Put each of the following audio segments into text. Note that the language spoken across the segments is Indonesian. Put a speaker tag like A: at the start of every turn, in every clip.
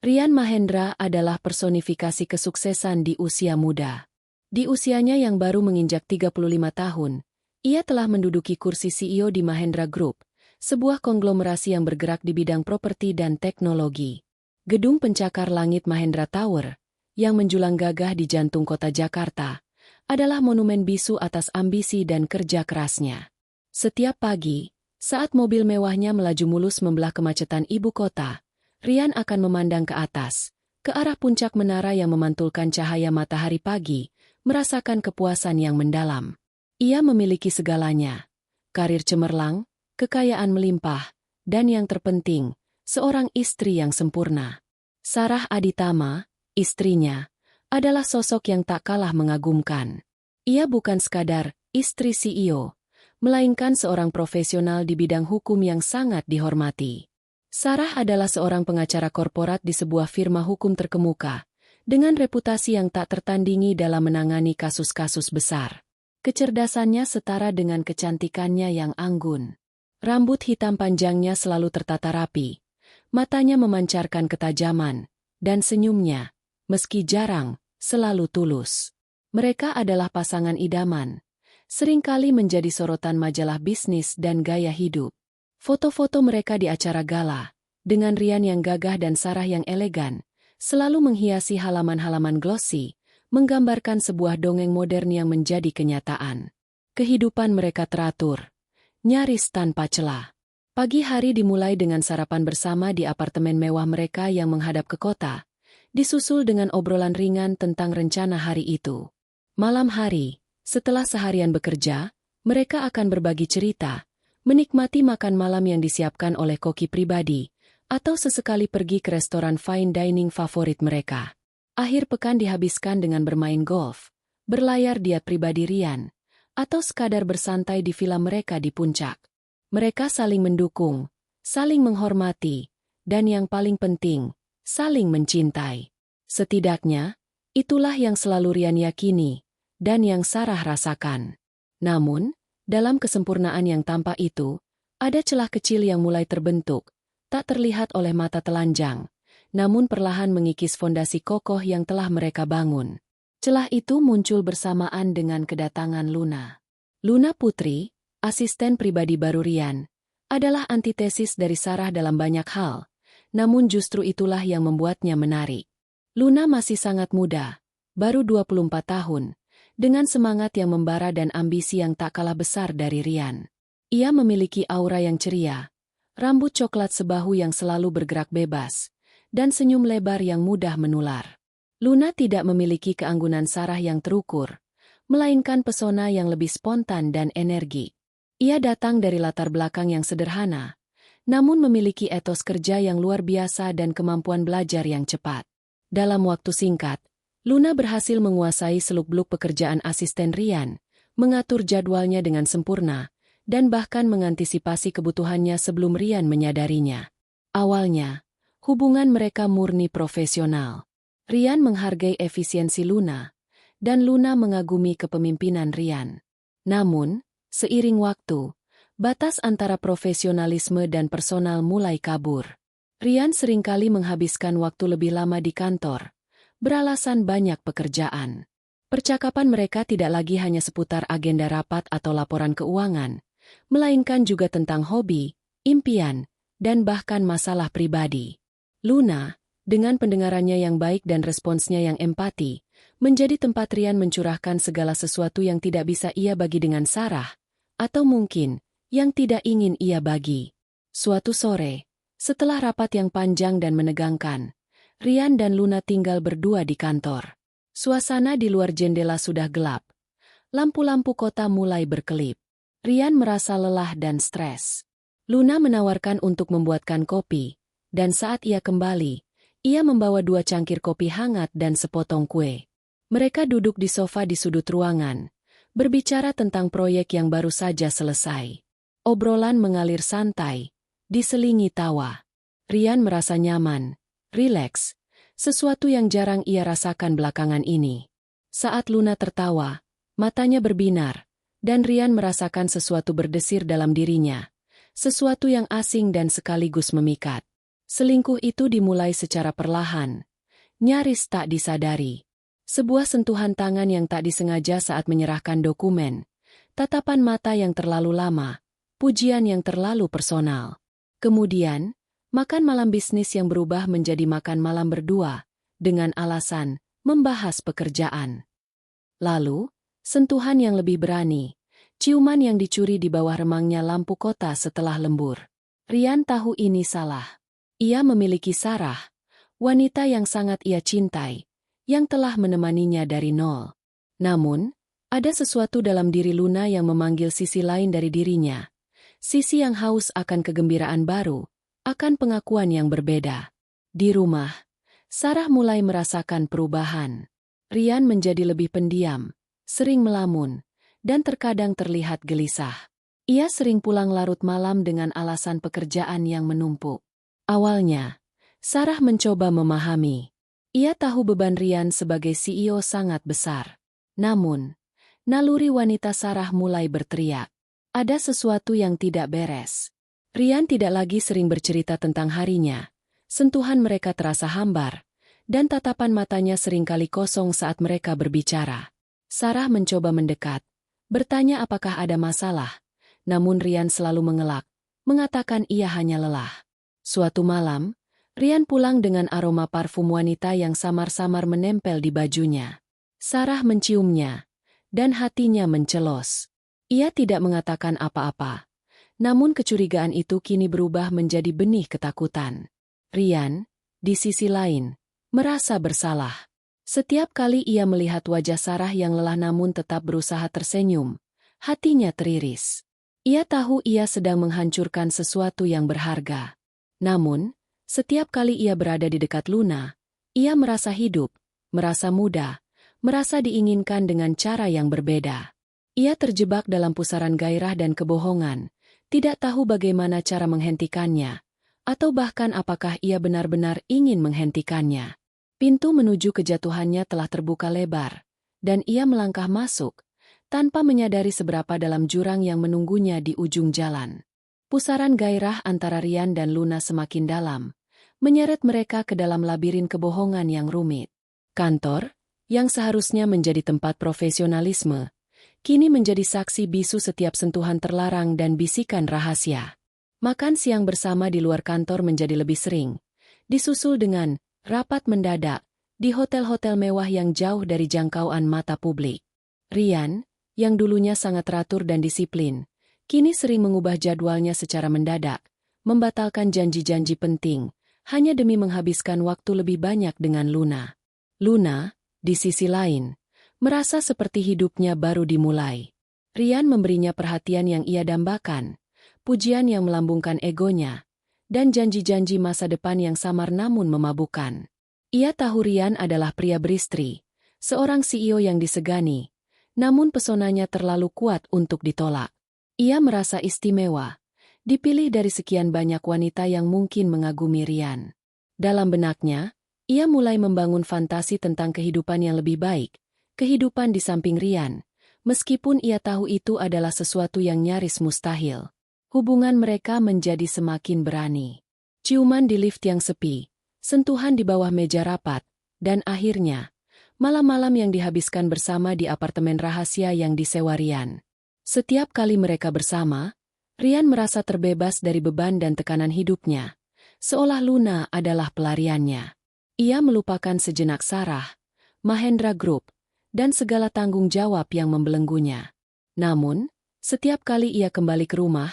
A: Rian Mahendra adalah personifikasi kesuksesan di usia muda. Di usianya yang baru menginjak 35 tahun, ia telah menduduki kursi CEO di Mahendra Group, sebuah konglomerasi yang bergerak di bidang properti dan teknologi. Gedung pencakar langit Mahendra Tower, yang menjulang gagah di jantung kota Jakarta, adalah monumen bisu atas ambisi dan kerja kerasnya. Setiap pagi, saat mobil mewahnya melaju mulus membelah kemacetan ibu kota, Rian akan memandang ke atas, ke arah puncak menara yang memantulkan cahaya matahari pagi, merasakan kepuasan yang mendalam. Ia memiliki segalanya, karir cemerlang, kekayaan melimpah, dan yang terpenting, seorang istri yang sempurna. Sarah Aditama, istrinya, adalah sosok yang tak kalah mengagumkan. Ia bukan sekadar istri CEO, melainkan seorang profesional di bidang hukum yang sangat dihormati. Sarah adalah seorang pengacara korporat di sebuah firma hukum terkemuka, dengan reputasi yang tak tertandingi dalam menangani kasus-kasus besar. Kecerdasannya setara dengan kecantikannya yang anggun. Rambut hitam panjangnya selalu tertata rapi, matanya memancarkan ketajaman, dan senyumnya, meski jarang, selalu tulus. Mereka adalah pasangan idaman, seringkali menjadi sorotan majalah bisnis dan gaya hidup. Foto-foto mereka di acara gala, dengan Rian yang gagah dan Sarah yang elegan, selalu menghiasi halaman-halaman glossy, menggambarkan sebuah dongeng modern yang menjadi kenyataan. Kehidupan mereka teratur, nyaris tanpa celah. Pagi hari dimulai dengan sarapan bersama di apartemen mewah mereka yang menghadap ke kota, disusul dengan obrolan ringan tentang rencana hari itu. Malam hari, setelah seharian bekerja, mereka akan berbagi cerita, menikmati makan malam yang disiapkan oleh koki pribadi, atau sesekali pergi ke restoran fine dining favorit mereka. Akhir pekan dihabiskan dengan bermain golf, berlayar diet pribadi Rian, atau sekadar bersantai di villa mereka di puncak. Mereka saling mendukung, saling menghormati, dan yang paling penting, saling mencintai. Setidaknya, itulah yang selalu Rian yakini, dan yang Sarah rasakan. Namun, dalam kesempurnaan yang tampak itu, ada celah kecil yang mulai terbentuk, tak terlihat oleh mata telanjang, namun perlahan mengikis fondasi kokoh yang telah mereka bangun. Celah itu muncul bersamaan dengan kedatangan Luna. Luna Putri, asisten pribadi baru Rian, adalah antitesis dari Sarah dalam banyak hal, namun justru itulah yang membuatnya menarik. Luna masih sangat muda, baru 24 tahun, dengan semangat yang membara dan ambisi yang tak kalah besar dari Rian. Ia memiliki aura yang ceria, rambut coklat sebahu yang selalu bergerak bebas, dan senyum lebar yang mudah menular. Luna tidak memiliki keanggunan Sarah yang terukur, melainkan pesona yang lebih spontan dan energi. Ia datang dari latar belakang yang sederhana, namun memiliki etos kerja yang luar biasa dan kemampuan belajar yang cepat. Dalam waktu singkat, Luna berhasil menguasai seluk-beluk pekerjaan asisten Rian, mengatur jadwalnya dengan sempurna, dan bahkan mengantisipasi kebutuhannya sebelum Rian menyadarinya. Awalnya, hubungan mereka murni profesional. Rian menghargai efisiensi Luna, dan Luna mengagumi kepemimpinan Rian. Namun, seiring waktu, batas antara profesionalisme dan personal mulai kabur. Rian seringkali menghabiskan waktu lebih lama di kantor, beralasan banyak pekerjaan. Percakapan mereka tidak lagi hanya seputar agenda rapat atau laporan keuangan, melainkan juga tentang hobi, impian, dan bahkan masalah pribadi. Luna, dengan pendengarannya yang baik dan responsnya yang empati, menjadi tempat Rian mencurahkan segala sesuatu yang tidak bisa ia bagi dengan Sarah, atau mungkin, yang tidak ingin ia bagi. Suatu sore, setelah rapat yang panjang dan menegangkan, Rian dan Luna tinggal berdua di kantor. Suasana di luar jendela sudah gelap. Lampu-lampu kota mulai berkelip. Rian merasa lelah dan stres. Luna menawarkan untuk membuatkan kopi, dan saat ia kembali, ia membawa 2 cangkir kopi hangat dan sepotong kue. Mereka duduk di sofa di sudut ruangan, berbicara tentang proyek yang baru saja selesai. Obrolan mengalir santai, diselingi tawa. Rian merasa nyaman, rileks, sesuatu yang jarang ia rasakan belakangan ini. Saat Luna tertawa, matanya berbinar, dan Rian merasakan sesuatu berdesir dalam dirinya, sesuatu yang asing dan sekaligus memikat. Selingkuh itu dimulai secara perlahan, nyaris tak disadari. Sebuah sentuhan tangan yang tak disengaja saat menyerahkan dokumen, tatapan mata yang terlalu lama, pujian yang terlalu personal. Kemudian, makan malam bisnis yang berubah menjadi makan malam berdua, dengan alasan membahas pekerjaan. Lalu, sentuhan yang lebih berani, ciuman yang dicuri di bawah remangnya lampu kota setelah lembur. Rian tahu ini salah. Ia memiliki Sarah, wanita yang sangat ia cintai, yang telah menemaninya dari nol. Namun, ada sesuatu dalam diri Luna yang memanggil sisi lain dari dirinya. Sisi yang haus akan kegembiraan baru, akan pengakuan yang berbeda. Di rumah, Sarah mulai merasakan perubahan. Rian menjadi lebih pendiam, sering melamun, dan terkadang terlihat gelisah. Ia sering pulang larut malam dengan alasan pekerjaan yang menumpuk. Awalnya, Sarah mencoba memahami. Ia tahu beban Rian sebagai CEO sangat besar. Namun, naluri wanita Sarah mulai berteriak. Ada sesuatu yang tidak beres. Rian tidak lagi sering bercerita tentang harinya. Sentuhan mereka terasa hambar, dan tatapan matanya seringkali kosong saat mereka berbicara. Sarah mencoba mendekat, bertanya apakah ada masalah, namun Rian selalu mengelak, mengatakan ia hanya lelah. Suatu malam, Rian pulang dengan aroma parfum wanita yang samar-samar menempel di bajunya. Sarah menciumnya, dan hatinya mencelos. Ia tidak mengatakan apa-apa. Namun kecurigaan itu kini berubah menjadi benih ketakutan. Rian, di sisi lain, merasa bersalah. Setiap kali ia melihat wajah Sarah yang lelah namun tetap berusaha tersenyum, hatinya teriris. Ia tahu ia sedang menghancurkan sesuatu yang berharga. Namun, setiap kali ia berada di dekat Luna, ia merasa hidup, merasa muda, merasa diinginkan dengan cara yang berbeda. Ia terjebak dalam pusaran gairah dan kebohongan, tidak tahu bagaimana cara menghentikannya, atau bahkan apakah ia benar-benar ingin menghentikannya. Pintu menuju kejatuhannya telah terbuka lebar, dan ia melangkah masuk, tanpa menyadari seberapa dalam jurang yang menunggunya di ujung jalan. Pusaran gairah antara Rian dan Luna semakin dalam, menyeret mereka ke dalam labirin kebohongan yang rumit. Kantor, yang seharusnya menjadi tempat profesionalisme, kini menjadi saksi bisu setiap sentuhan terlarang dan bisikan rahasia. Makan siang bersama di luar kantor menjadi lebih sering, disusul dengan rapat mendadak di hotel-hotel mewah yang jauh dari jangkauan mata publik. Rian, yang dulunya sangat teratur dan disiplin, kini sering mengubah jadwalnya secara mendadak, membatalkan janji-janji penting, hanya demi menghabiskan waktu lebih banyak dengan Luna. Luna, di sisi lain, merasa seperti hidupnya baru dimulai. Rian memberinya perhatian yang ia dambakan, pujian yang melambungkan egonya, dan janji-janji masa depan yang samar namun memabukkan. Ia tahu Rian adalah pria beristri, seorang CEO yang disegani, namun pesonanya terlalu kuat untuk ditolak. Ia merasa istimewa, dipilih dari sekian banyak wanita yang mungkin mengagumi Rian. Dalam benaknya, ia mulai membangun fantasi tentang kehidupan yang lebih baik, kehidupan di samping Rian, meskipun ia tahu itu adalah sesuatu yang nyaris mustahil. Hubungan mereka menjadi semakin berani. Ciuman di lift yang sepi, sentuhan di bawah meja rapat, dan akhirnya, malam-malam yang dihabiskan bersama di apartemen rahasia yang disewa Rian. Setiap kali mereka bersama, Rian merasa terbebas dari beban dan tekanan hidupnya, seolah Luna adalah pelariannya. Ia melupakan sejenak Sarah, Mahendra Group, dan segala tanggung jawab yang membelenggunya. Namun, setiap kali ia kembali ke rumah,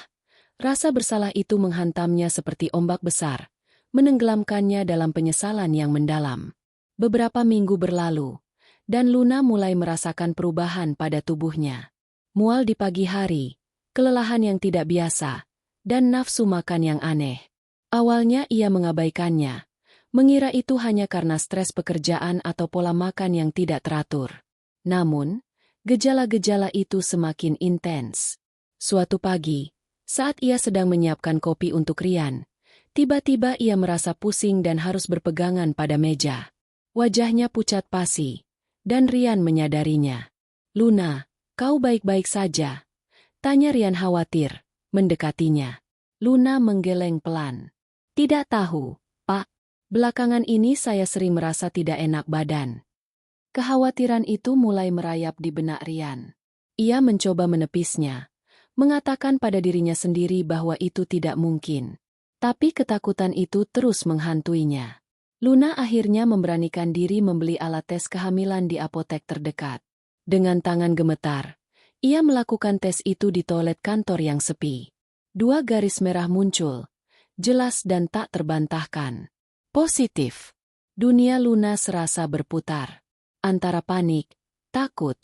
A: rasa bersalah itu menghantamnya seperti ombak besar, menenggelamkannya dalam penyesalan yang mendalam. Beberapa minggu berlalu, dan Luna mulai merasakan perubahan pada tubuhnya. Mual di pagi hari, kelelahan yang tidak biasa, dan nafsu makan yang aneh. Awalnya ia mengabaikannya, mengira itu hanya karena stres pekerjaan atau pola makan yang tidak teratur. Namun, gejala-gejala itu semakin intens. Suatu pagi, saat ia sedang menyiapkan kopi untuk Rian, tiba-tiba ia merasa pusing dan harus berpegangan pada meja. Wajahnya pucat pasi, dan Rian menyadarinya. "Luna, kau baik-baik saja?" tanya Rian khawatir, mendekatinya. Luna menggeleng pelan. "Tidak tahu," Belakangan ini saya sering merasa tidak enak badan. Kekhawatiran itu mulai merayap di benak Rian. Ia mencoba menepisnya, mengatakan pada dirinya sendiri bahwa itu tidak mungkin. Tapi ketakutan itu terus menghantuinya. Luna akhirnya memberanikan diri membeli alat tes kehamilan di apotek terdekat. Dengan tangan gemetar, ia melakukan tes itu di toilet kantor yang sepi. 2 garis merah muncul, jelas dan tak terbantahkan. Positif. Dunia Luna serasa berputar. Antara panik, takut,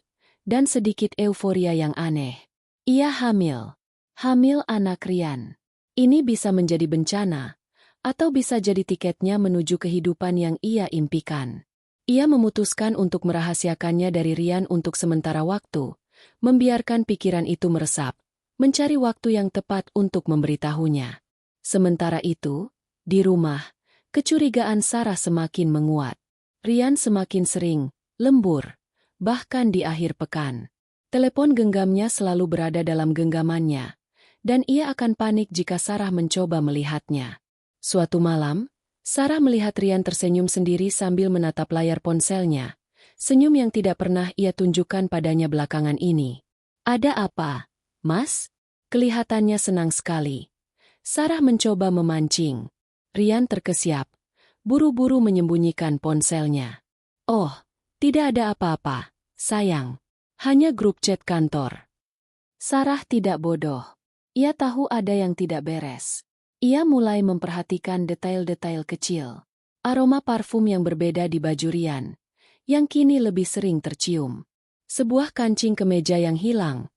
A: dan sedikit euforia yang aneh. Ia hamil. Hamil anak Rian. Ini bisa menjadi bencana, atau bisa jadi tiketnya menuju kehidupan yang ia impikan. Ia memutuskan untuk merahasiakannya dari Rian untuk sementara waktu, membiarkan pikiran itu meresap, mencari waktu yang tepat untuk memberitahunya. Sementara itu, di rumah, kecurigaan Sarah semakin menguat. Rian semakin sering, lembur, bahkan di akhir pekan. Telepon genggamnya selalu berada dalam genggamannya, dan ia akan panik jika Sarah mencoba melihatnya. Suatu malam, Sarah melihat Rian tersenyum sendiri sambil menatap layar ponselnya, senyum yang tidak pernah ia tunjukkan padanya belakangan ini. "Ada apa, Mas?" Kelihatannya senang sekali. Sarah mencoba memancing. Rian terkesiap, buru-buru menyembunyikan ponselnya. "Oh, tidak ada apa-apa, sayang. Hanya grup chat kantor." Sarah tidak bodoh. Ia tahu ada yang tidak beres. Ia mulai memperhatikan detail-detail kecil. Aroma parfum yang berbeda di baju Rian, yang kini lebih sering tercium. Sebuah kancing kemeja yang hilang,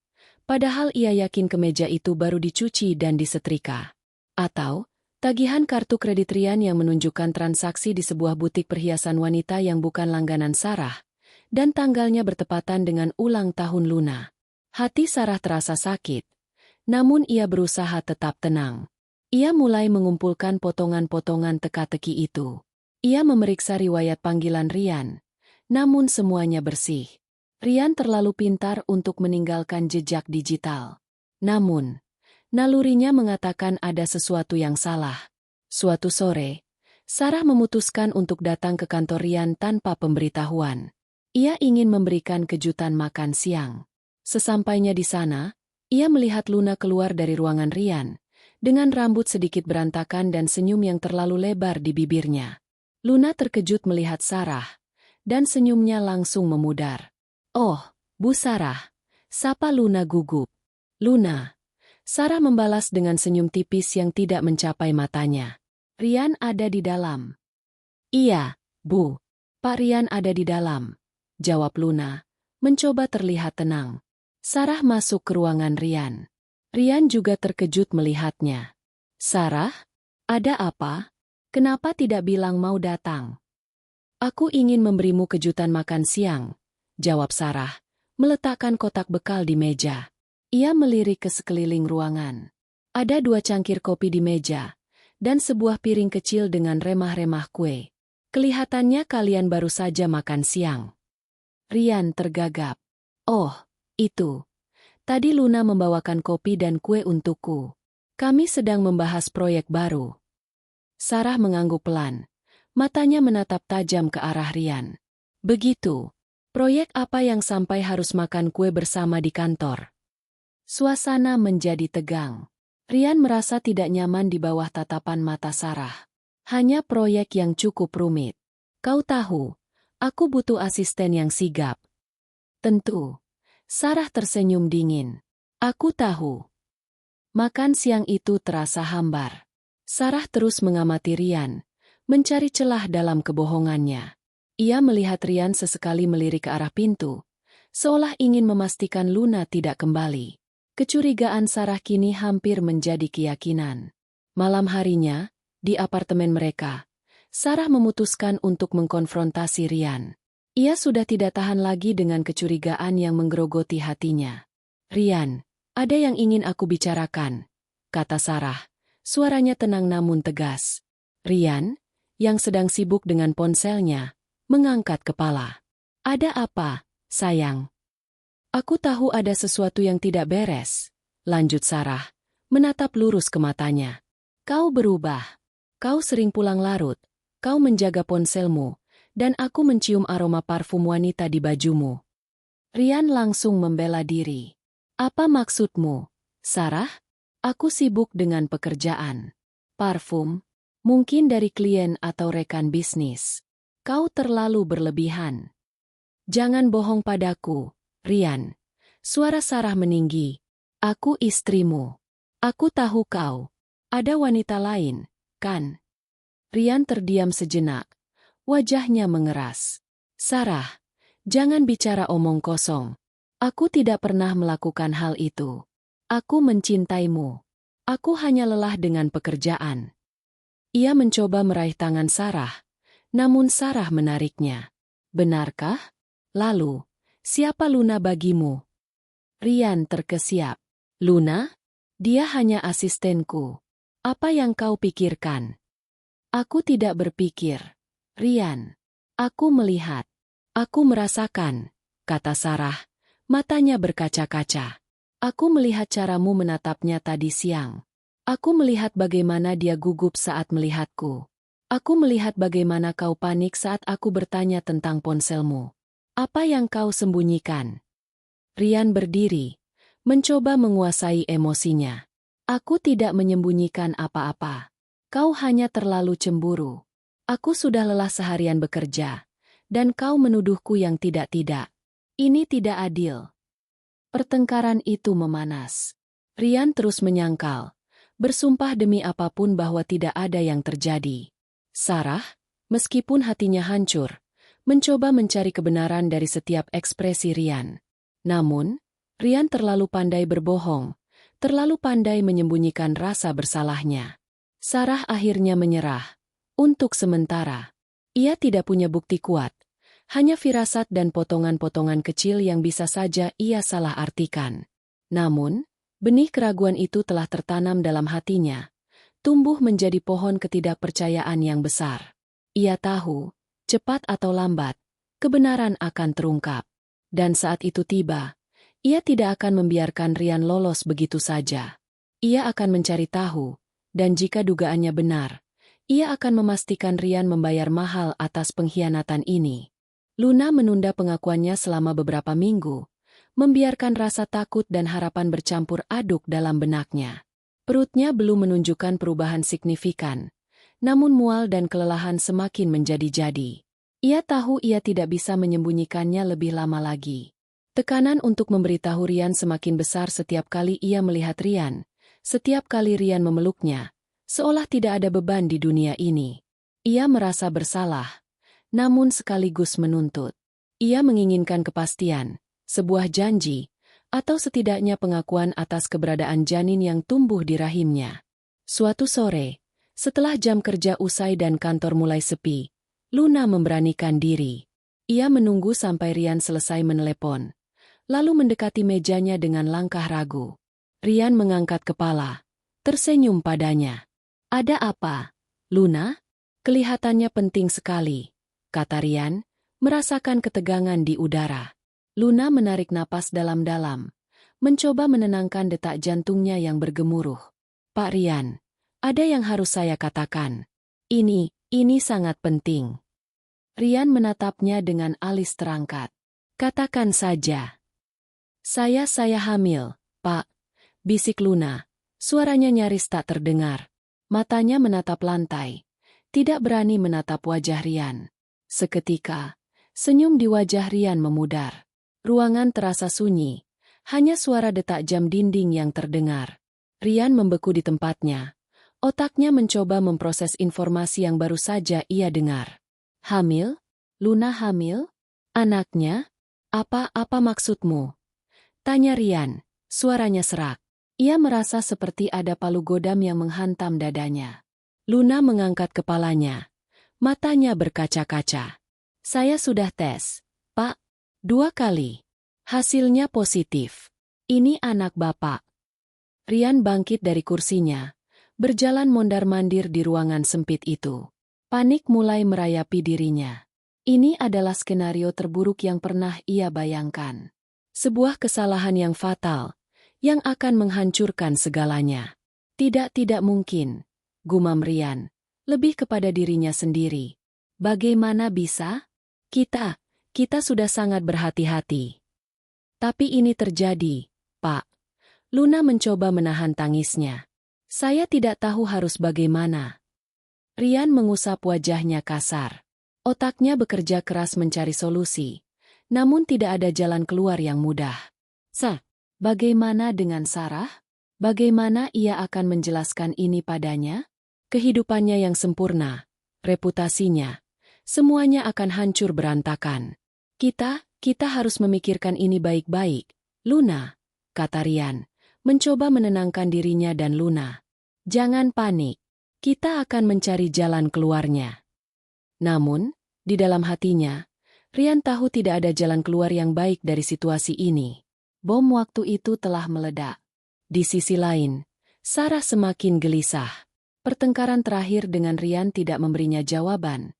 A: padahal ia yakin kemeja itu baru dicuci dan disetrika. Atau tagihan kartu kredit Rian yang menunjukkan transaksi di sebuah butik perhiasan wanita yang bukan langganan Sarah, dan tanggalnya bertepatan dengan ulang tahun Luna. Hati Sarah terasa sakit, namun ia berusaha tetap tenang. Ia mulai mengumpulkan potongan-potongan teka-teki itu. Ia memeriksa riwayat panggilan Rian, namun semuanya bersih. Rian terlalu pintar untuk meninggalkan jejak digital. Namun, nalurinya mengatakan ada sesuatu yang salah. Suatu sore, Sarah memutuskan untuk datang ke kantor Rian tanpa pemberitahuan. Ia ingin memberikan kejutan makan siang. Sesampainya di sana, ia melihat Luna keluar dari ruangan Rian, dengan rambut sedikit berantakan dan senyum yang terlalu lebar di bibirnya. Luna terkejut melihat Sarah, dan senyumnya langsung memudar. "Oh, Bu Sarah," sapa Luna gugup. "Luna." Sarah membalas dengan senyum tipis yang tidak mencapai matanya. "Rian ada di dalam." "Iya, Bu. Pak Rian ada di dalam," jawab Luna, mencoba terlihat tenang. Sarah masuk ke ruangan Rian. Rian juga terkejut melihatnya. "Sarah? Ada apa? Kenapa tidak bilang mau datang?" "Aku ingin memberimu kejutan makan siang," jawab Sarah, meletakkan kotak bekal di meja. Ia melirik ke sekeliling ruangan. Ada 2 cangkir kopi di meja, dan sebuah piring kecil dengan remah-remah kue. "Kelihatannya kalian baru saja makan siang." Rian tergagap. "Oh, itu. Tadi Luna membawakan kopi dan kue untukku. Kami sedang membahas proyek baru." Sarah mengangguk pelan. Matanya menatap tajam ke arah Rian. "Begitu. Proyek apa yang sampai harus makan kue bersama di kantor?" Suasana menjadi tegang. Rian merasa tidak nyaman di bawah tatapan mata Sarah. "Hanya proyek yang cukup rumit. Kau tahu, aku butuh asisten yang sigap." "Tentu." Sarah tersenyum dingin. "Aku tahu." Makan siang itu terasa hambar. Sarah terus mengamati Rian, mencari celah dalam kebohongannya. Ia melihat Rian sesekali melirik ke arah pintu, seolah ingin memastikan Luna tidak kembali. Kecurigaan Sarah kini hampir menjadi keyakinan. Malam harinya, di apartemen mereka, Sarah memutuskan untuk mengkonfrontasi Rian. Ia sudah tidak tahan lagi dengan kecurigaan yang menggerogoti hatinya. "Rian, ada yang ingin aku bicarakan," kata Sarah. Suaranya tenang namun tegas. Rian, yang sedang sibuk dengan ponselnya, mengangkat kepala. "Ada apa, sayang?" "Aku tahu ada sesuatu yang tidak beres," lanjut Sarah, menatap lurus ke matanya. "Kau berubah. Kau sering pulang larut, kau menjaga ponselmu, dan aku mencium aroma parfum wanita di bajumu. Rian langsung membela diri. Apa maksudmu, Sarah? Aku sibuk dengan pekerjaan. Parfum? Mungkin dari klien atau rekan bisnis. Kau terlalu berlebihan. Jangan bohong padaku, Rian. Suara Sarah meninggi. Aku istrimu. Aku tahu kau. Ada wanita lain, kan? Rian terdiam sejenak. Wajahnya mengeras. Sarah, jangan bicara omong kosong. Aku tidak pernah melakukan hal itu. Aku mencintaimu. Aku hanya lelah dengan pekerjaan. Ia mencoba meraih tangan Sarah, namun Sarah menariknya. Benarkah? Lalu, siapa Luna bagimu? Rian terkesiap. Luna? Dia hanya asistenku. Apa yang kau pikirkan? Aku tidak berpikir. Rian. Aku melihat. Aku merasakan, kata Sarah. Matanya berkaca-kaca. Aku melihat caramu menatapnya tadi siang. Aku melihat bagaimana dia gugup saat melihatku. Aku melihat bagaimana kau panik saat aku bertanya tentang ponselmu. Apa yang kau sembunyikan? Rian berdiri, mencoba menguasai emosinya. Aku tidak menyembunyikan apa-apa. Kau hanya terlalu cemburu. Aku sudah lelah seharian bekerja, dan kau menuduhku yang tidak-tidak. Ini tidak adil. Pertengkaran itu memanas. Rian terus menyangkal, bersumpah demi apapun bahwa tidak ada yang terjadi. Sarah, meskipun hatinya hancur, mencoba mencari kebenaran dari setiap ekspresi Rian. Namun, Rian terlalu pandai berbohong, terlalu pandai menyembunyikan rasa bersalahnya. Sarah akhirnya menyerah. Untuk sementara, ia tidak punya bukti kuat. Hanya firasat dan potongan-potongan kecil yang bisa saja ia salah artikan. Namun, benih keraguan itu telah tertanam dalam hatinya, tumbuh menjadi pohon ketidakpercayaan yang besar. Ia tahu, cepat atau lambat, kebenaran akan terungkap. Dan saat itu tiba, ia tidak akan membiarkan Rian lolos begitu saja. Ia akan mencari tahu, dan jika dugaannya benar, ia akan memastikan Rian membayar mahal atas pengkhianatan ini. Luna menunda pengakuannya selama beberapa minggu, membiarkan rasa takut dan harapan bercampur aduk dalam benaknya. Perutnya belum menunjukkan perubahan signifikan, namun mual dan kelelahan semakin menjadi-jadi. Ia tahu ia tidak bisa menyembunyikannya lebih lama lagi. Tekanan untuk memberitahu Rian semakin besar setiap kali ia melihat Rian, setiap kali Rian memeluknya, seolah tidak ada beban di dunia ini. Ia merasa bersalah, namun sekaligus menuntut. Ia menginginkan kepastian, sebuah janji, atau setidaknya pengakuan atas keberadaan janin yang tumbuh di rahimnya. Suatu sore, setelah jam kerja usai dan kantor mulai sepi, Luna memberanikan diri. Ia menunggu sampai Rian selesai menelepon, lalu mendekati mejanya dengan langkah ragu. Rian mengangkat kepala, tersenyum padanya. Ada apa, Luna? Kelihatannya penting sekali, kata Rian, merasakan ketegangan di udara. Luna menarik napas dalam-dalam, mencoba menenangkan detak jantungnya yang bergemuruh. Pak Rian, ada yang harus saya katakan. Ini sangat penting. Rian menatapnya dengan alis terangkat. Katakan saja. Saya hamil, Pak, bisik Luna. Suaranya nyaris tak terdengar. Matanya menatap lantai, tidak berani menatap wajah Rian. Seketika, senyum di wajah Rian memudar. Ruangan terasa sunyi, hanya suara detak jam dinding yang terdengar. Rian membeku di tempatnya. Otaknya mencoba memproses informasi yang baru saja ia dengar. Hamil? Luna hamil? Anaknya? Apa maksudmu? Tanya Rian, suaranya serak. Ia merasa seperti ada palu godam yang menghantam dadanya. Luna mengangkat kepalanya. Matanya berkaca-kaca. Saya sudah tes, Pak. 2 kali. Hasilnya positif. Ini anak Bapak. Rian bangkit dari kursinya, berjalan mondar-mandir di ruangan sempit itu. Panik mulai merayapi dirinya. Ini adalah skenario terburuk yang pernah ia bayangkan. Sebuah kesalahan yang fatal, yang akan menghancurkan segalanya. Tidak mungkin, gumam Rian. lebih kepada dirinya sendiri. Bagaimana bisa? Kita sudah sangat berhati-hati. Tapi ini terjadi, Pak. Luna mencoba menahan tangisnya. Saya tidak tahu harus bagaimana. Rian mengusap wajahnya kasar. Otaknya bekerja keras mencari solusi, namun tidak ada jalan keluar yang mudah. Bagaimana dengan Sarah? Bagaimana ia akan menjelaskan ini padanya? Kehidupannya yang sempurna, reputasinya, semuanya akan hancur berantakan. Kita harus memikirkan ini baik-baik, Luna, kata Rian, mencoba menenangkan dirinya dan Luna. Jangan panik, kita akan mencari jalan keluarnya. Namun, di dalam hatinya, Rian tahu tidak ada jalan keluar yang baik dari situasi ini. Bom waktu itu telah meledak. Di sisi lain, Sarah semakin gelisah. Pertengkaran terakhir dengan Rian tidak memberinya jawaban,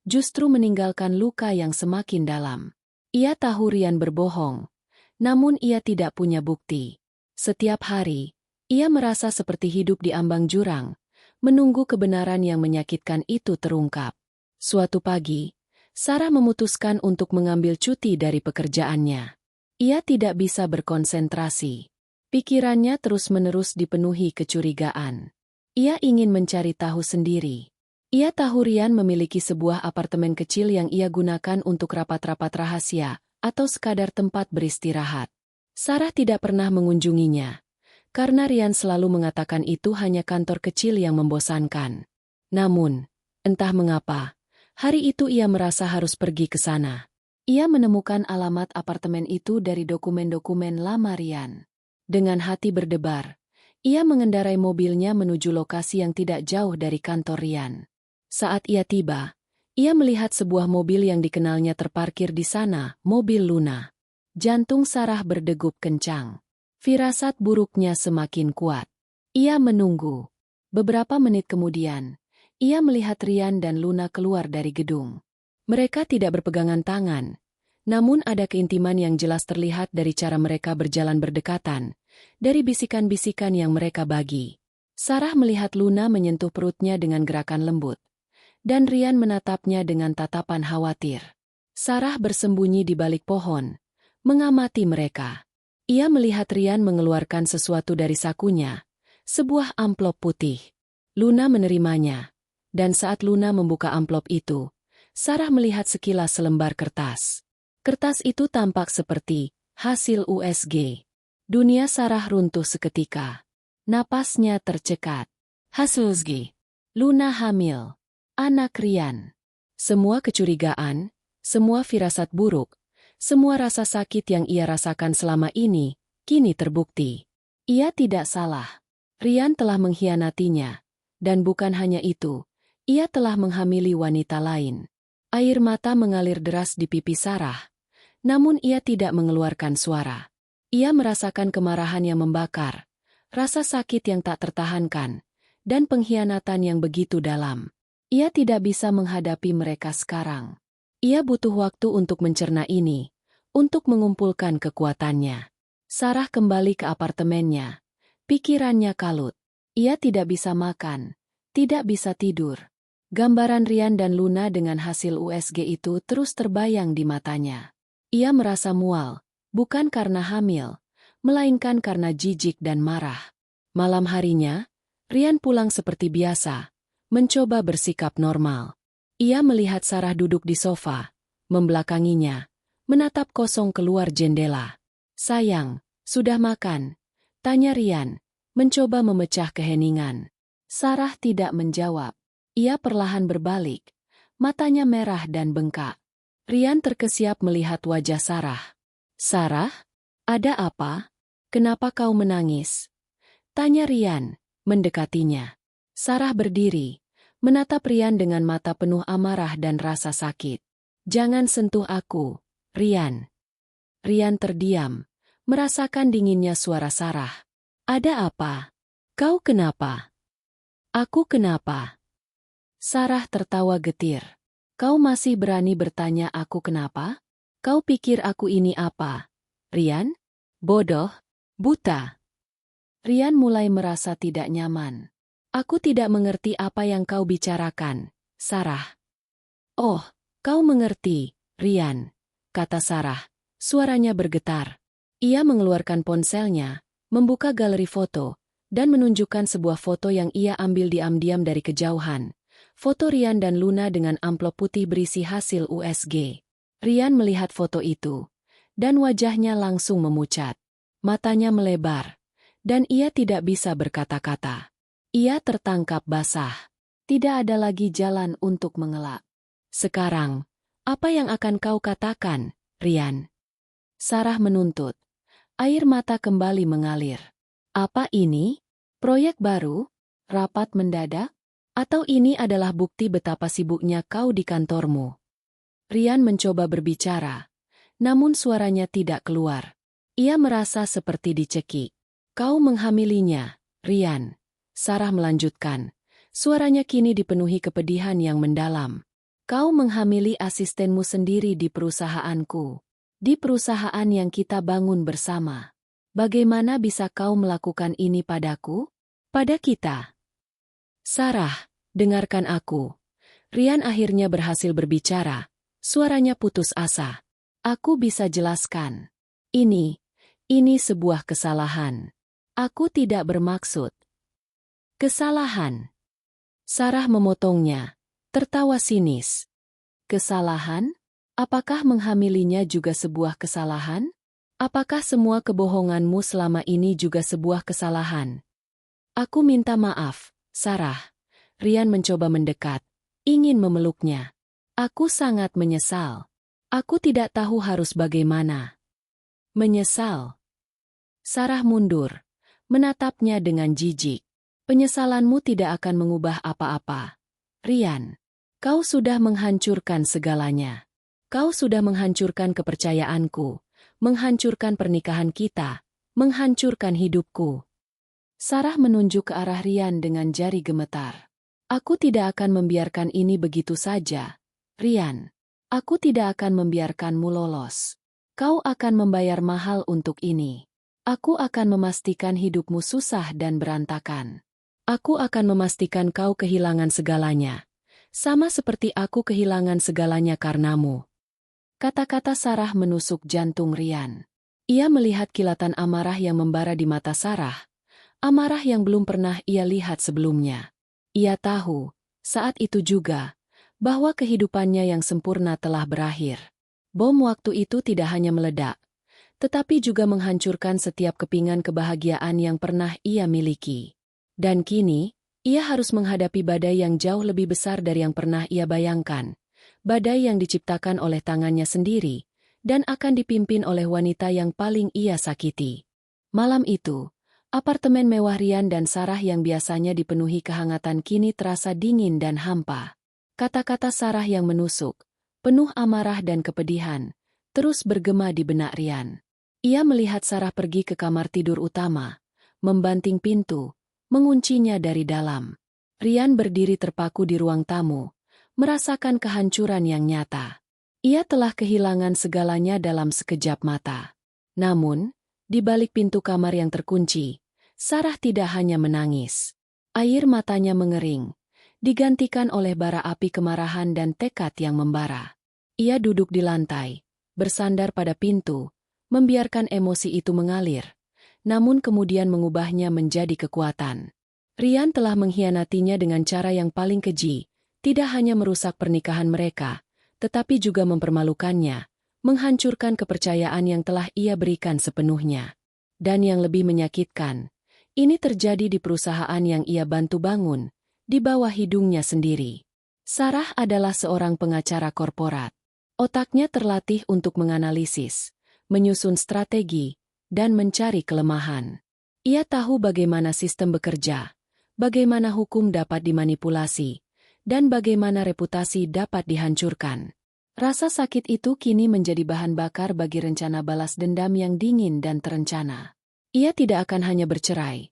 A: justru meninggalkan luka yang semakin dalam. Ia tahu Rian berbohong, namun ia tidak punya bukti. Setiap hari, ia merasa seperti hidup di ambang jurang, menunggu kebenaran yang menyakitkan itu terungkap. Suatu pagi, Sarah memutuskan untuk mengambil cuti dari pekerjaannya. Ia tidak bisa berkonsentrasi. Pikirannya terus-menerus dipenuhi kecurigaan. Ia ingin mencari tahu sendiri. Ia tahu Rian memiliki sebuah apartemen kecil yang ia gunakan untuk rapat-rapat rahasia atau sekadar tempat beristirahat. Sarah tidak pernah mengunjunginya, karena Rian selalu mengatakan itu hanya kantor kecil yang membosankan. Namun, entah mengapa, hari itu ia merasa harus pergi ke sana. Ia menemukan alamat apartemen itu dari dokumen-dokumen lama Rian. Dengan hati berdebar, ia mengendarai mobilnya menuju lokasi yang tidak jauh dari kantor Rian. Saat ia tiba, ia melihat sebuah mobil yang dikenalnya terparkir di sana, mobil Luna. Jantung Sarah berdegup kencang. Firasat buruknya semakin kuat. Ia menunggu. Beberapa menit kemudian, ia melihat Rian dan Luna keluar dari gedung. Mereka tidak berpegangan tangan, namun ada keintiman yang jelas terlihat dari cara mereka berjalan berdekatan, dari bisikan-bisikan yang mereka bagi. Sarah melihat Luna menyentuh perutnya dengan gerakan lembut, dan Rian menatapnya dengan tatapan khawatir. Sarah bersembunyi di balik pohon, mengamati mereka. Ia melihat Rian mengeluarkan sesuatu dari sakunya, sebuah amplop putih. Luna menerimanya, dan saat Luna membuka amplop itu, Sarah melihat sekilas selembar kertas. Kertas itu tampak seperti hasil USG. Dunia Sarah runtuh seketika. Napasnya tercekat. Hasil USG. Luna hamil. Anak Rian. Semua kecurigaan, semua firasat buruk, semua rasa sakit yang ia rasakan selama ini, kini terbukti. Ia tidak salah. Rian telah mengkhianatinya. Dan bukan hanya itu, ia telah menghamili wanita lain. Air mata mengalir deras di pipi Sarah. Namun ia tidak mengeluarkan suara. Ia merasakan kemarahan yang membakar, rasa sakit yang tak tertahankan, dan pengkhianatan yang begitu dalam. Ia tidak bisa menghadapi mereka sekarang. Ia butuh waktu untuk mencerna ini, untuk mengumpulkan kekuatannya. Sarah kembali ke apartemennya. Pikirannya kalut. Ia tidak bisa makan, tidak bisa tidur. Gambaran Rian dan Luna dengan hasil USG itu terus terbayang di matanya. Ia merasa mual, bukan karena hamil, melainkan karena jijik dan marah. Malam harinya, Rian pulang seperti biasa, mencoba bersikap normal. Ia melihat Sarah duduk di sofa, membelakanginya, menatap kosong keluar jendela. "Sayang, sudah makan?" tanya Rian, mencoba memecah keheningan. Sarah tidak menjawab. Ia perlahan berbalik, matanya merah dan bengkak. Rian terkesiap melihat wajah Sarah. "Sarah, ada apa? Kenapa kau menangis?" tanya Rian, mendekatinya. Sarah berdiri, menatap Rian dengan mata penuh amarah dan rasa sakit. "Jangan sentuh aku, Rian." Rian terdiam, merasakan dinginnya suara Sarah. "Ada apa? Kau kenapa?" "Aku kenapa?" Sarah tertawa getir. "Kau masih berani bertanya aku kenapa? Kau pikir aku ini apa, Rian? Bodoh? Buta?" Rian mulai merasa tidak nyaman. Aku tidak mengerti apa yang kau bicarakan, Sarah. Oh, kau mengerti, Ryan, kata Sarah. Suaranya bergetar. Ia mengeluarkan ponselnya, membuka galeri foto, dan menunjukkan sebuah foto yang ia ambil diam-diam dari kejauhan. Foto Ryan dan Luna dengan amplop putih berisi hasil USG. Ryan melihat foto itu, dan wajahnya langsung memucat. Matanya melebar, dan ia tidak bisa berkata-kata. Ia tertangkap basah. Tidak ada lagi jalan untuk mengelak. Sekarang, apa yang akan kau katakan, Ryan? Sarah menuntut. Air mata kembali mengalir. Apa ini? Proyek baru? Rapat mendadak? Atau ini adalah bukti betapa sibuknya kau di kantormu? Ryan mencoba berbicara, namun suaranya tidak keluar. Ia merasa seperti dicekik. Kau menghamilinya, Ryan. Sarah melanjutkan. Suaranya kini dipenuhi kepedihan yang mendalam. Kau menghamili asistenmu sendiri di perusahaanku. Di perusahaan yang kita bangun bersama. Bagaimana bisa kau melakukan ini padaku? Pada kita. Sarah, dengarkan aku. Ryan akhirnya berhasil berbicara. Suaranya putus asa. Aku bisa jelaskan. Ini sebuah kesalahan. Aku tidak bermaksud. Kesalahan. Sarah memotongnya, tertawa sinis. Kesalahan? Apakah menghamilinya juga sebuah kesalahan? Apakah semua kebohonganmu selama ini juga sebuah kesalahan? Aku minta maaf, Sarah. Ryan mencoba mendekat, ingin memeluknya. Aku sangat menyesal. Aku tidak tahu harus bagaimana. Menyesal. Sarah mundur, menatapnya dengan jijik. Penyesalanmu tidak akan mengubah apa-apa. Ryan, kau sudah menghancurkan segalanya. Kau sudah menghancurkan kepercayaanku, menghancurkan pernikahan kita, menghancurkan hidupku. Sarah menunjuk ke arah Ryan dengan jari gemetar. Aku tidak akan membiarkan ini begitu saja, Ryan. Aku tidak akan membiarkanmu lolos. Kau akan membayar mahal untuk ini. Aku akan memastikan hidupmu susah dan berantakan. Aku akan memastikan kau kehilangan segalanya. Sama seperti aku kehilangan segalanya karenamu. Kata-kata Sarah menusuk jantung Ryan. Ia melihat kilatan amarah yang membara di mata Sarah. Amarah yang belum pernah ia lihat sebelumnya. Ia tahu, saat itu juga, bahwa kehidupannya yang sempurna telah berakhir. Bom waktu itu tidak hanya meledak, tetapi juga menghancurkan setiap kepingan kebahagiaan yang pernah ia miliki. Dan kini, ia harus menghadapi badai yang jauh lebih besar dari yang pernah ia bayangkan. Badai yang diciptakan oleh tangannya sendiri, dan akan dipimpin oleh wanita yang paling ia sakiti. Malam itu, apartemen mewah Ryan dan Sarah yang biasanya dipenuhi kehangatan kini terasa dingin dan hampa. Kata-kata Sarah yang menusuk, penuh amarah dan kepedihan, terus bergema di benak Ryan. Ia melihat Sarah pergi ke kamar tidur utama, membanting pintu, menguncinya dari dalam. Ryan berdiri terpaku di ruang tamu, merasakan kehancuran yang nyata. Ia telah kehilangan segalanya dalam sekejap mata. Namun, di balik pintu kamar yang terkunci, Sarah tidak hanya menangis. Air matanya mengering, digantikan oleh bara api kemarahan dan tekad yang membara. Ia duduk di lantai, bersandar pada pintu, membiarkan emosi itu mengalir, namun kemudian mengubahnya menjadi kekuatan. Ryan telah mengkhianatinya dengan cara yang paling keji, tidak hanya merusak pernikahan mereka, tetapi juga mempermalukannya, menghancurkan kepercayaan yang telah ia berikan sepenuhnya. Dan yang lebih menyakitkan, ini terjadi di perusahaan yang ia bantu bangun, di bawah hidungnya sendiri. Sarah adalah seorang pengacara korporat. Otaknya terlatih untuk menganalisis, menyusun strategi, dan mencari kelemahan. Ia tahu bagaimana sistem bekerja, bagaimana hukum dapat dimanipulasi, dan bagaimana reputasi dapat dihancurkan. Rasa sakit itu kini menjadi bahan bakar bagi rencana balas dendam yang dingin dan terencana. Ia tidak akan hanya bercerai.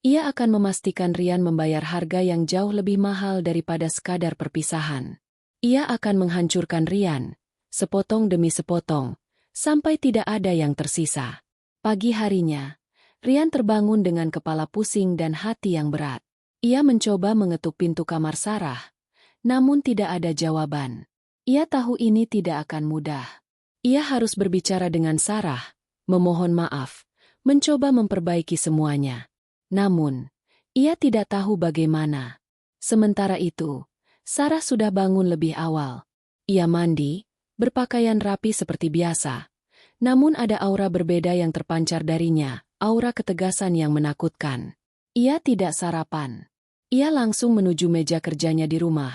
A: Ia akan memastikan Ryan membayar harga yang jauh lebih mahal daripada sekadar perpisahan. Ia akan menghancurkan Ryan, sepotong demi sepotong, sampai tidak ada yang tersisa. Pagi harinya, Ryan terbangun dengan kepala pusing dan hati yang berat. Ia mencoba mengetuk pintu kamar Sarah, namun tidak ada jawaban. Ia tahu ini tidak akan mudah. Ia harus berbicara dengan Sarah, memohon maaf, mencoba memperbaiki semuanya. Namun, ia tidak tahu bagaimana. Sementara itu, Sarah sudah bangun lebih awal. Ia mandi, berpakaian rapi seperti biasa. Namun ada aura berbeda yang terpancar darinya, aura ketegasan yang menakutkan. Ia tidak sarapan. Ia langsung menuju meja kerjanya di rumah,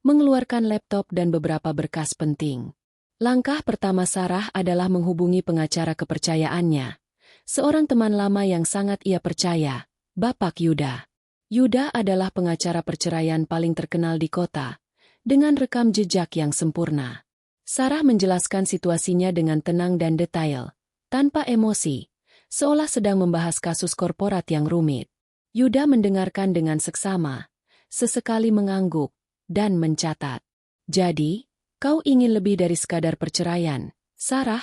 A: mengeluarkan laptop dan beberapa berkas penting. Langkah pertama Sarah adalah menghubungi pengacara kepercayaannya, seorang teman lama yang sangat ia percaya, Bapak Yuda. Yuda adalah pengacara perceraian paling terkenal di kota, dengan rekam jejak yang sempurna. Sarah menjelaskan situasinya dengan tenang dan detail, tanpa emosi, seolah sedang membahas kasus korporat yang rumit. Yuda mendengarkan dengan seksama, sesekali mengangguk, dan mencatat. Jadi, kau ingin lebih dari sekadar perceraian, Sarah?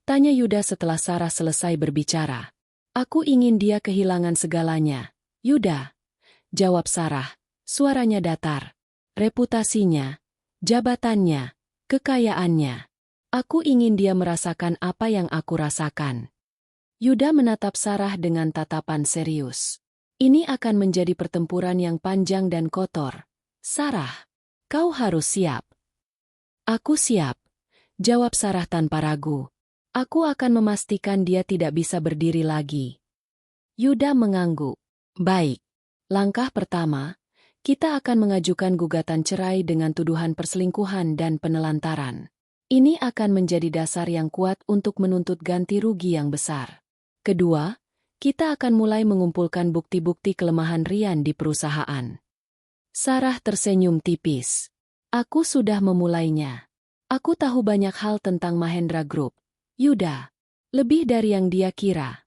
A: Tanya Yuda setelah Sarah selesai berbicara. Aku ingin dia kehilangan segalanya, Yuda. Jawab Sarah, suaranya datar. Reputasinya, jabatannya, kekayaannya. Aku ingin dia merasakan apa yang aku rasakan. Yuda menatap Sarah dengan tatapan serius. Ini akan menjadi pertempuran yang panjang dan kotor. Sarah, kau harus siap. Aku siap, jawab Sarah tanpa ragu. Aku akan memastikan dia tidak bisa berdiri lagi. Yuda mengangguk. Baik. Langkah pertama, kita akan mengajukan gugatan cerai dengan tuduhan perselingkuhan dan penelantaran. Ini akan menjadi dasar yang kuat untuk menuntut ganti rugi yang besar. Kedua, kita akan mulai mengumpulkan bukti-bukti kelemahan Rian di perusahaan. Sarah tersenyum tipis. Aku sudah memulainya. Aku tahu banyak hal tentang Mahendra Group, Yuda. Lebih dari yang dia kira.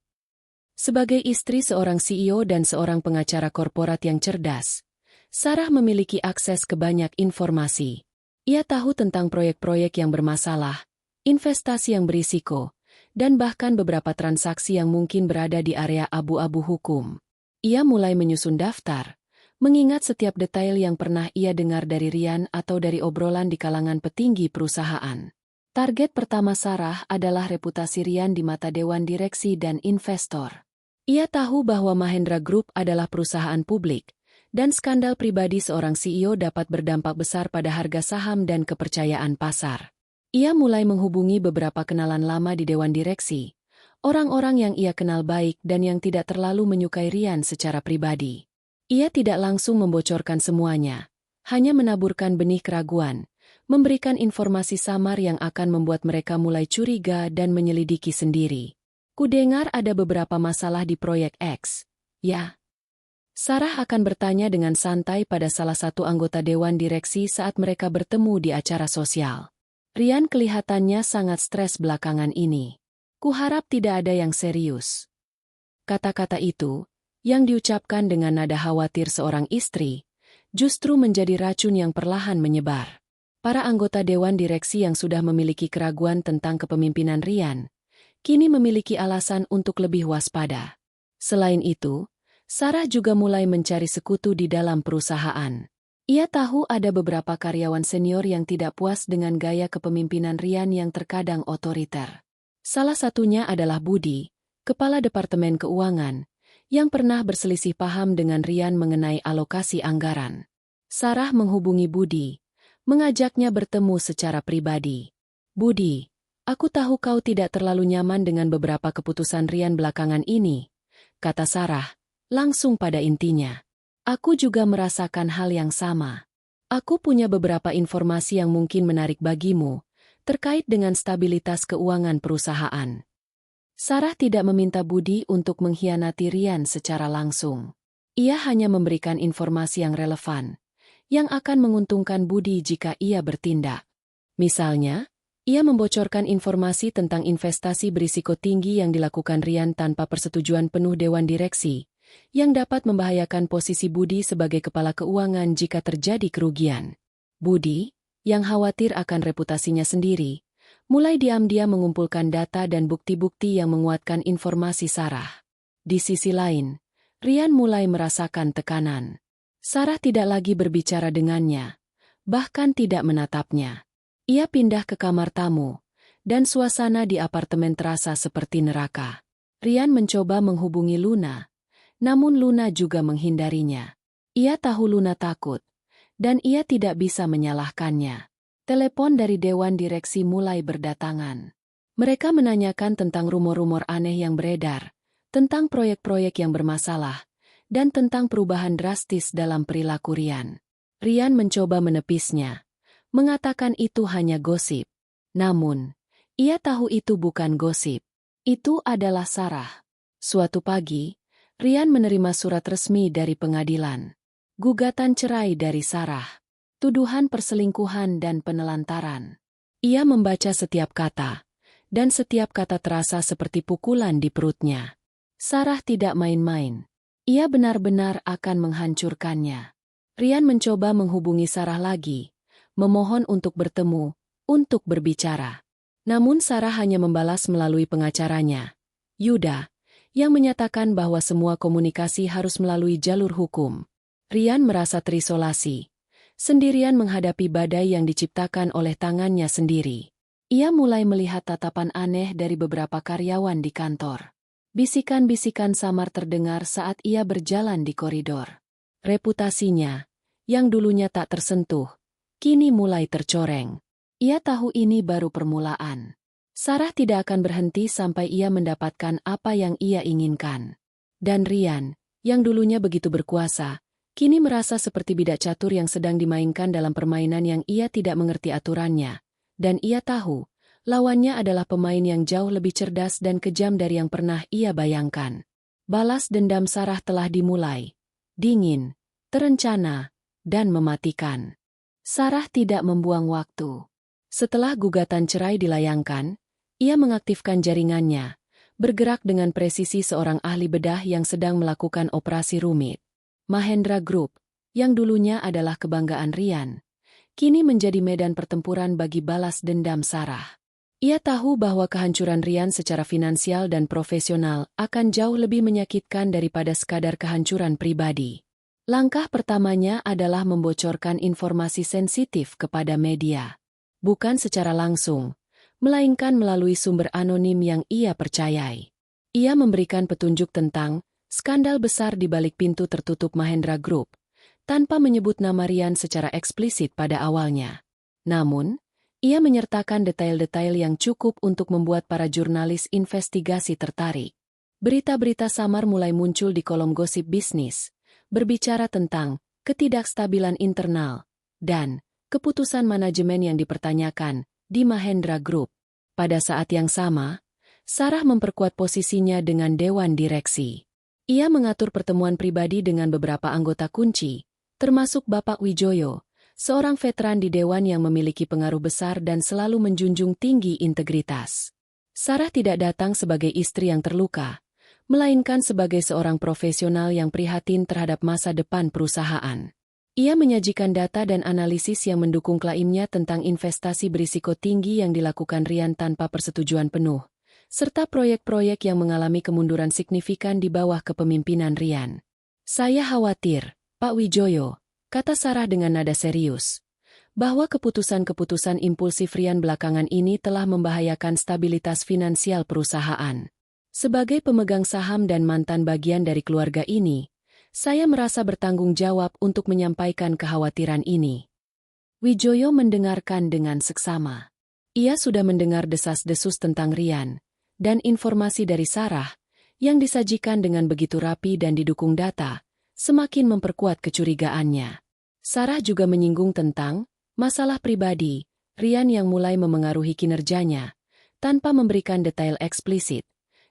A: Sebagai istri seorang CEO dan seorang pengacara korporat yang cerdas, Sarah memiliki akses ke banyak informasi. Ia tahu tentang proyek-proyek yang bermasalah, investasi yang berisiko, dan bahkan beberapa transaksi yang mungkin berada di area abu-abu hukum. Ia mulai menyusun daftar, mengingat setiap detail yang pernah ia dengar dari Rian atau dari obrolan di kalangan petinggi perusahaan. Target pertama Sarah adalah reputasi Rian di mata dewan direksi dan investor. Ia tahu bahwa Mahendra Group adalah perusahaan publik, dan skandal pribadi seorang CEO dapat berdampak besar pada harga saham dan kepercayaan pasar. Ia mulai menghubungi beberapa kenalan lama di dewan direksi, orang-orang yang ia kenal baik dan yang tidak terlalu menyukai Rian secara pribadi. Ia tidak langsung membocorkan semuanya, hanya menaburkan benih keraguan, memberikan informasi samar yang akan membuat mereka mulai curiga dan menyelidiki sendiri. Kudengar ada beberapa masalah di proyek X, ya? Sarah akan bertanya dengan santai pada salah satu anggota dewan direksi saat mereka bertemu di acara sosial. Rian kelihatannya sangat stres belakangan ini. Kuharap tidak ada yang serius. Kata-kata itu, yang diucapkan dengan nada khawatir seorang istri, justru menjadi racun yang perlahan menyebar. Para anggota dewan direksi yang sudah memiliki keraguan tentang kepemimpinan Rian, kini memiliki alasan untuk lebih waspada. Selain itu, Sarah juga mulai mencari sekutu di dalam perusahaan. Ia tahu ada beberapa karyawan senior yang tidak puas dengan gaya kepemimpinan Rian yang terkadang otoriter. Salah satunya adalah Budi, kepala Departemen Keuangan, yang pernah berselisih paham dengan Rian mengenai alokasi anggaran. Sarah menghubungi Budi, mengajaknya bertemu secara pribadi. Budi, aku tahu kau tidak terlalu nyaman dengan beberapa keputusan Rian belakangan ini, kata Sarah, langsung pada intinya. Aku juga merasakan hal yang sama. Aku punya beberapa informasi yang mungkin menarik bagimu, terkait dengan stabilitas keuangan perusahaan. Sarah tidak meminta Budi untuk mengkhianati Rian secara langsung. Ia hanya memberikan informasi yang relevan, yang akan menguntungkan Budi jika ia bertindak. Misalnya, ia membocorkan informasi tentang investasi berisiko tinggi yang dilakukan Rian tanpa persetujuan penuh dewan direksi, yang dapat membahayakan posisi Budi sebagai kepala keuangan jika terjadi kerugian. Budi, yang khawatir akan reputasinya sendiri, mulai diam-diam mengumpulkan data dan bukti-bukti yang menguatkan informasi Sarah. Di sisi lain, Rian mulai merasakan tekanan. Sarah tidak lagi berbicara dengannya, bahkan tidak menatapnya. Ia pindah ke kamar tamu, dan suasana di apartemen terasa seperti neraka. Rian mencoba menghubungi Luna, namun Luna juga menghindarinya. Ia tahu Luna takut, dan ia tidak bisa menyalahkannya. Telepon dari Dewan Direksi mulai berdatangan. Mereka menanyakan tentang rumor-rumor aneh yang beredar, tentang proyek-proyek yang bermasalah, dan tentang perubahan drastis dalam perilaku Rian. Rian mencoba menepisnya, mengatakan itu hanya gosip. Namun, ia tahu itu bukan gosip. Itu adalah Sarah. Suatu pagi, Rian menerima surat resmi dari pengadilan. Gugatan cerai dari Sarah. Tuduhan perselingkuhan dan penelantaran. Ia membaca setiap kata, dan setiap kata terasa seperti pukulan di perutnya. Sarah tidak main-main. Ia benar-benar akan menghancurkannya. Rian mencoba menghubungi Sarah lagi, memohon untuk bertemu, untuk berbicara. Namun Sarah hanya membalas melalui pengacaranya, Yuda, yang menyatakan bahwa semua komunikasi harus melalui jalur hukum. Rian merasa terisolasi, sendirian menghadapi badai yang diciptakan oleh tangannya sendiri. Ia mulai melihat tatapan aneh dari beberapa karyawan di kantor. Bisikan-bisikan samar terdengar saat ia berjalan di koridor. Reputasinya, yang dulunya tak tersentuh, kini mulai tercoreng. Ia tahu ini baru permulaan. Sarah tidak akan berhenti sampai ia mendapatkan apa yang ia inginkan. Dan Rian, yang dulunya begitu berkuasa, kini merasa seperti bidak catur yang sedang dimainkan dalam permainan yang ia tidak mengerti aturannya. Dan ia tahu, lawannya adalah pemain yang jauh lebih cerdas dan kejam dari yang pernah ia bayangkan. Balas dendam Sarah telah dimulai. Dingin, terencana, dan mematikan. Sarah tidak membuang waktu. Setelah gugatan cerai dilayangkan, ia mengaktifkan jaringannya, bergerak dengan presisi seorang ahli bedah yang sedang melakukan operasi rumit. Mahendra Group, yang dulunya adalah kebanggaan Rian, kini menjadi medan pertempuran bagi balas dendam Sarah. Ia tahu bahwa kehancuran Rian secara finansial dan profesional akan jauh lebih menyakitkan daripada sekadar kehancuran pribadi. Langkah pertamanya adalah membocorkan informasi sensitif kepada media. Bukan secara langsung, melainkan melalui sumber anonim yang ia percayai. Ia memberikan petunjuk tentang skandal besar di balik pintu tertutup Mahendra Group, tanpa menyebut nama Rian secara eksplisit pada awalnya. Namun, ia menyertakan detail-detail yang cukup untuk membuat para jurnalis investigasi tertarik. Berita-berita samar mulai muncul di kolom gosip bisnis, berbicara tentang ketidakstabilan internal dan keputusan manajemen yang dipertanyakan di Mahendra Group. Pada saat yang sama, Sarah memperkuat posisinya dengan Dewan Direksi. Ia mengatur pertemuan pribadi dengan beberapa anggota kunci, termasuk Bapak Wijoyo, seorang veteran di Dewan yang memiliki pengaruh besar dan selalu menjunjung tinggi integritas. Sarah tidak datang sebagai istri yang terluka, melainkan sebagai seorang profesional yang prihatin terhadap masa depan perusahaan. Ia menyajikan data dan analisis yang mendukung klaimnya tentang investasi berisiko tinggi yang dilakukan Rian tanpa persetujuan penuh, serta proyek-proyek yang mengalami kemunduran signifikan di bawah kepemimpinan Rian. Saya khawatir, Pak Wijoyo, kata Sarah dengan nada serius, bahwa keputusan-keputusan impulsif Rian belakangan ini telah membahayakan stabilitas finansial perusahaan. Sebagai pemegang saham dan mantan bagian dari keluarga ini, saya merasa bertanggung jawab untuk menyampaikan kekhawatiran ini. Wijoyo mendengarkan dengan seksama. Ia sudah mendengar desas-desus tentang Rian, dan informasi dari Sarah, yang disajikan dengan begitu rapi dan didukung data, semakin memperkuat kecurigaannya. Sarah juga menyinggung tentang masalah pribadi Rian yang mulai memengaruhi kinerjanya, tanpa memberikan detail eksplisit,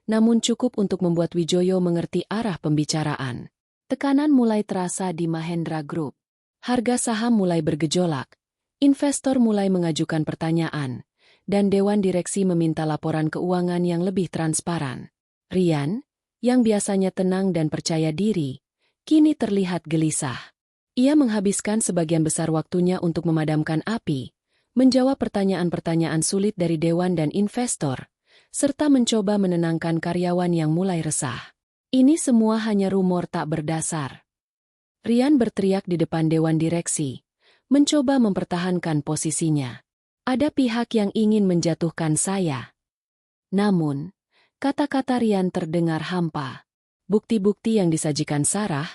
A: namun cukup untuk membuat Wijoyo mengerti arah pembicaraan. Tekanan mulai terasa di Mahendra Group. Harga saham mulai bergejolak, investor mulai mengajukan pertanyaan, dan Dewan Direksi meminta laporan keuangan yang lebih transparan. Rian, yang biasanya tenang dan percaya diri, kini terlihat gelisah. Ia menghabiskan sebagian besar waktunya untuk memadamkan api, menjawab pertanyaan-pertanyaan sulit dari dewan dan investor, serta mencoba menenangkan karyawan yang mulai resah. Ini semua hanya rumor tak berdasar. Rian berteriak di depan dewan direksi, mencoba mempertahankan posisinya. Ada pihak yang ingin menjatuhkan saya. Namun, kata-kata Rian terdengar hampa. Bukti-bukti yang disajikan Sarah,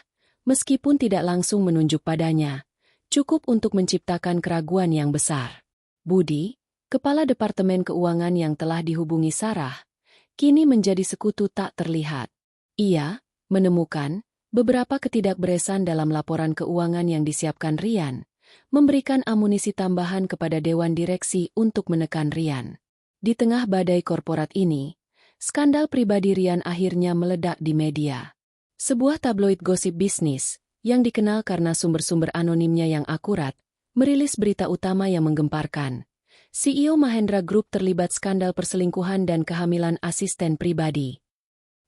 A: meskipun tidak langsung menunjuk padanya, cukup untuk menciptakan keraguan yang besar. Budi, kepala Departemen Keuangan yang telah dihubungi Sarah, kini menjadi sekutu tak terlihat. Ia menemukan beberapa ketidakberesan dalam laporan keuangan yang disiapkan Rian, memberikan amunisi tambahan kepada Dewan Direksi untuk menekan Rian. Di tengah badai korporat ini, skandal pribadi Rian akhirnya meledak di media. Sebuah tabloid gosip bisnis, yang dikenal karena sumber-sumber anonimnya yang akurat, merilis berita utama yang menggemparkan. CEO Mahendra Group terlibat skandal perselingkuhan dan kehamilan asisten pribadi.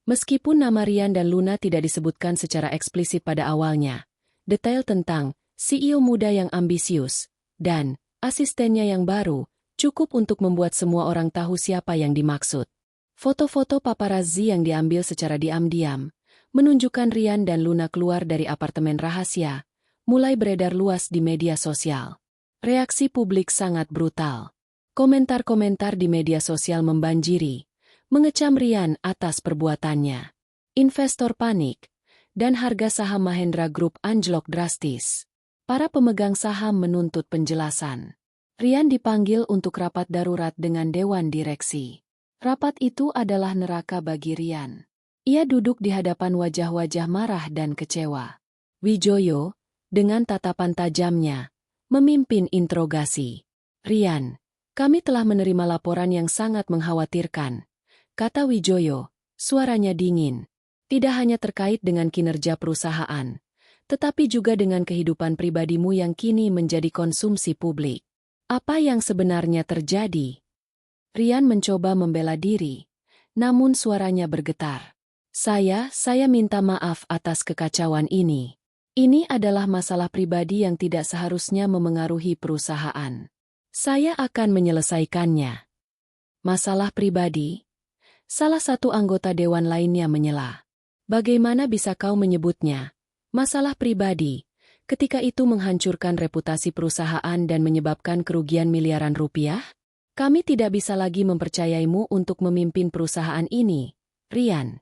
A: Meskipun nama Rian dan Luna tidak disebutkan secara eksplisit pada awalnya, detail tentang CEO muda yang ambisius dan asistennya yang baru cukup untuk membuat semua orang tahu siapa yang dimaksud. Foto-foto paparazzi yang diambil secara diam-diam menunjukkan Rian dan Luna keluar dari apartemen rahasia, mulai beredar luas di media sosial. Reaksi publik sangat brutal. Komentar-komentar di media sosial membanjiri, mengecam Rian atas perbuatannya. Investor panik, dan harga saham Mahendra Group anjlok drastis. Para pemegang saham menuntut penjelasan. Rian dipanggil untuk rapat darurat dengan Dewan Direksi. Rapat itu adalah neraka bagi Rian. Ia duduk di hadapan wajah-wajah marah dan kecewa. Wijoyo, dengan tatapan tajamnya, memimpin interogasi. Rian, kami telah menerima laporan yang sangat mengkhawatirkan, kata Wijoyo, suaranya dingin. Tidak hanya terkait dengan kinerja perusahaan, tetapi juga dengan kehidupan pribadimu yang kini menjadi konsumsi publik. Apa yang sebenarnya terjadi? Rian mencoba membela diri, namun suaranya bergetar. Saya minta maaf atas kekacauan ini. Ini adalah masalah pribadi yang tidak seharusnya memengaruhi perusahaan. Saya akan menyelesaikannya. Masalah pribadi? Salah satu anggota dewan lainnya menyela. Bagaimana bisa kau menyebutnya masalah pribadi, ketika itu menghancurkan reputasi perusahaan dan menyebabkan kerugian miliaran rupiah? Kami tidak bisa lagi mempercayaimu untuk memimpin perusahaan ini, Rian.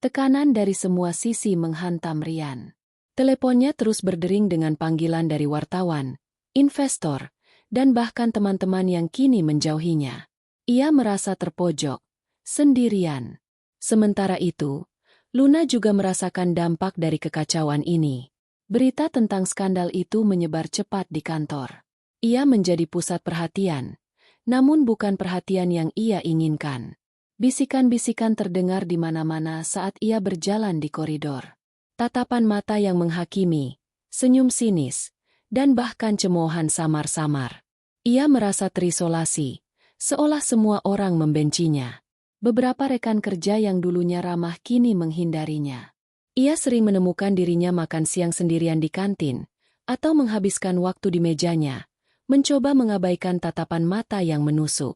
A: Tekanan dari semua sisi menghantam Rian. Teleponnya terus berdering dengan panggilan dari wartawan, investor, dan bahkan teman-teman yang kini menjauhinya. Ia merasa terpojok, sendirian. Sementara itu, Luna juga merasakan dampak dari kekacauan ini. Berita tentang skandal itu menyebar cepat di kantor. Ia menjadi pusat perhatian, namun bukan perhatian yang ia inginkan. Bisikan-bisikan terdengar di mana-mana saat ia berjalan di koridor. Tatapan mata yang menghakimi, senyum sinis, dan bahkan cemoohan samar-samar. Ia merasa terisolasi, seolah semua orang membencinya. Beberapa rekan kerja yang dulunya ramah kini menghindarinya. Ia sering menemukan dirinya makan siang sendirian di kantin, atau menghabiskan waktu di mejanya, mencoba mengabaikan tatapan mata yang menusuk.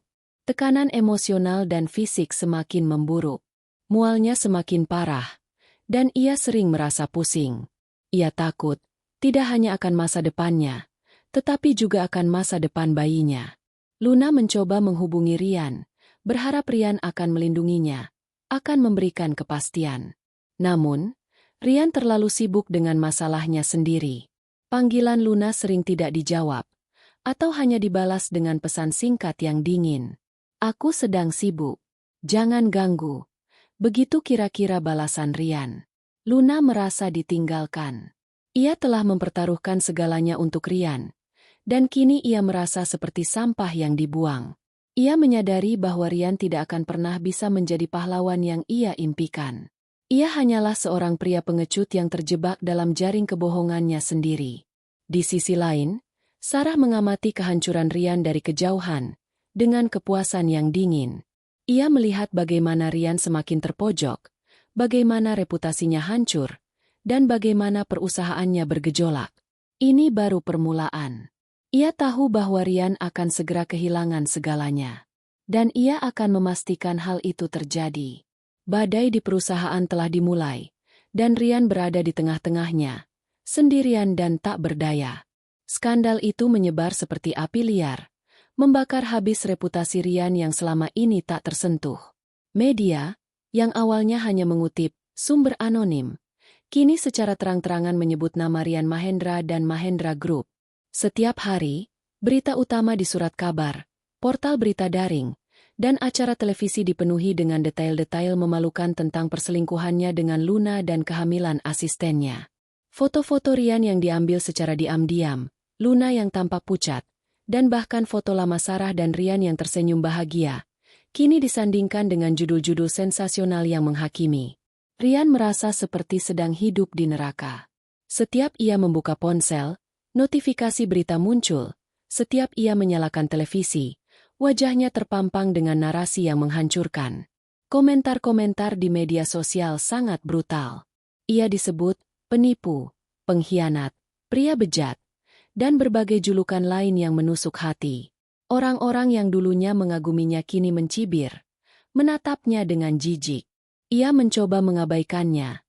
A: Tekanan emosional dan fisik semakin memburuk. Mualnya semakin parah, dan ia sering merasa pusing. Ia takut, tidak hanya akan masa depannya, tetapi juga akan masa depan bayinya. Luna mencoba menghubungi Rian, berharap Rian akan melindunginya, akan memberikan kepastian. Namun, Rian terlalu sibuk dengan masalahnya sendiri. Panggilan Luna sering tidak dijawab, atau hanya dibalas dengan pesan singkat yang dingin. Aku sedang sibuk. Jangan ganggu. Begitu kira-kira balasan Rian. Luna merasa ditinggalkan. Ia telah mempertaruhkan segalanya untuk Rian, dan kini ia merasa seperti sampah yang dibuang. Ia menyadari bahwa Rian tidak akan pernah bisa menjadi pahlawan yang ia impikan. Ia hanyalah seorang pria pengecut yang terjebak dalam jaring kebohongannya sendiri. Di sisi lain, Sarah mengamati kehancuran Rian dari kejauhan, dengan kepuasan yang dingin. Ia melihat bagaimana Rian semakin terpojok, bagaimana reputasinya hancur, dan bagaimana perusahaannya bergejolak. Ini baru permulaan. Ia tahu bahwa Rian akan segera kehilangan segalanya. Dan ia akan memastikan hal itu terjadi. Badai di perusahaan telah dimulai, dan Ryan berada di tengah-tengahnya, sendirian dan tak berdaya. Skandal itu menyebar seperti api liar, membakar habis reputasi Ryan yang selama ini tak tersentuh. Media, yang awalnya hanya mengutip sumber anonim, kini secara terang-terangan menyebut nama Ryan Mahendra dan Mahendra Group. Setiap hari, berita utama di surat kabar, portal berita daring, dan acara televisi dipenuhi dengan detail-detail memalukan tentang perselingkuhannya dengan Luna dan kehamilan asistennya. Foto-foto Ryan yang diambil secara diam-diam, Luna yang tampak pucat, dan bahkan foto lama Sarah dan Ryan yang tersenyum bahagia, kini disandingkan dengan judul-judul sensasional yang menghakimi. Ryan merasa seperti sedang hidup di neraka. Setiap ia membuka ponsel, notifikasi berita muncul. Setiap ia menyalakan televisi, wajahnya terpampang dengan narasi yang menghancurkan. Komentar-komentar di media sosial sangat brutal. Ia disebut penipu, pengkhianat, pria bejat, dan berbagai julukan lain yang menusuk hati. Orang-orang yang dulunya mengaguminya kini mencibir, menatapnya dengan jijik. Ia mencoba mengabaikannya,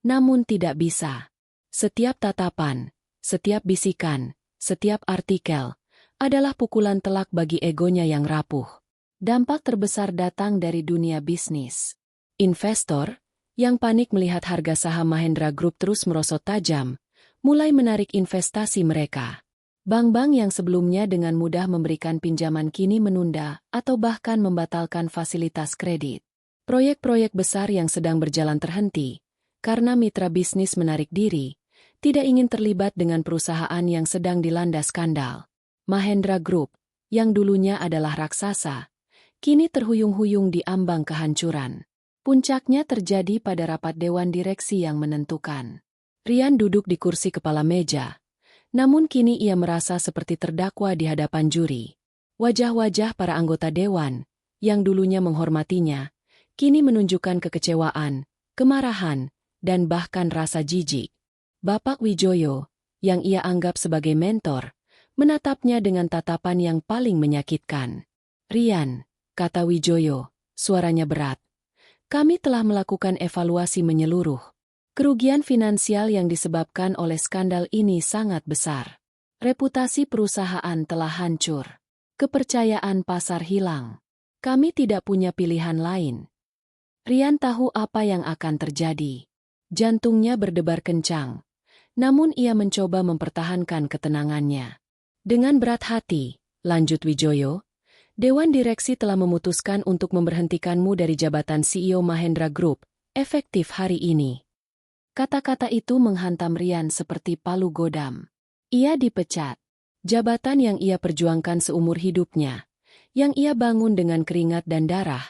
A: namun tidak bisa. Setiap tatapan, setiap bisikan, setiap artikel, adalah pukulan telak bagi egonya yang rapuh. Dampak terbesar datang dari dunia bisnis. Investor, yang panik melihat harga saham Mahendra Group terus merosot tajam, mulai menarik investasi mereka. Bank-bank yang sebelumnya dengan mudah memberikan pinjaman kini menunda atau bahkan membatalkan fasilitas kredit. Proyek-proyek besar yang sedang berjalan terhenti, karena mitra bisnis menarik diri, tidak ingin terlibat dengan perusahaan yang sedang dilanda skandal. Mahendra Group, yang dulunya adalah raksasa, kini terhuyung-huyung di ambang kehancuran. Puncaknya terjadi pada rapat dewan direksi yang menentukan. Ryan duduk di kursi kepala meja, namun kini ia merasa seperti terdakwa di hadapan juri. Wajah-wajah para anggota dewan, yang dulunya menghormatinya, kini menunjukkan kekecewaan, kemarahan, dan bahkan rasa jijik. Bapak Wijoyo, yang ia anggap sebagai mentor, menatapnya dengan tatapan yang paling menyakitkan. Ryan, kata Wijoyo, suaranya berat. Kami telah melakukan evaluasi menyeluruh. Kerugian finansial yang disebabkan oleh skandal ini sangat besar. Reputasi perusahaan telah hancur. Kepercayaan pasar hilang. Kami tidak punya pilihan lain. Ryan tahu apa yang akan terjadi. Jantungnya berdebar kencang. Namun ia mencoba mempertahankan ketenangannya. Dengan berat hati, lanjut Wijoyo, Dewan Direksi telah memutuskan untuk memberhentikanmu dari jabatan CEO Mahendra Group, efektif hari ini. Kata-kata itu menghantam Ryan seperti palu godam. Ia dipecat. Jabatan yang ia perjuangkan seumur hidupnya, yang ia bangun dengan keringat dan darah,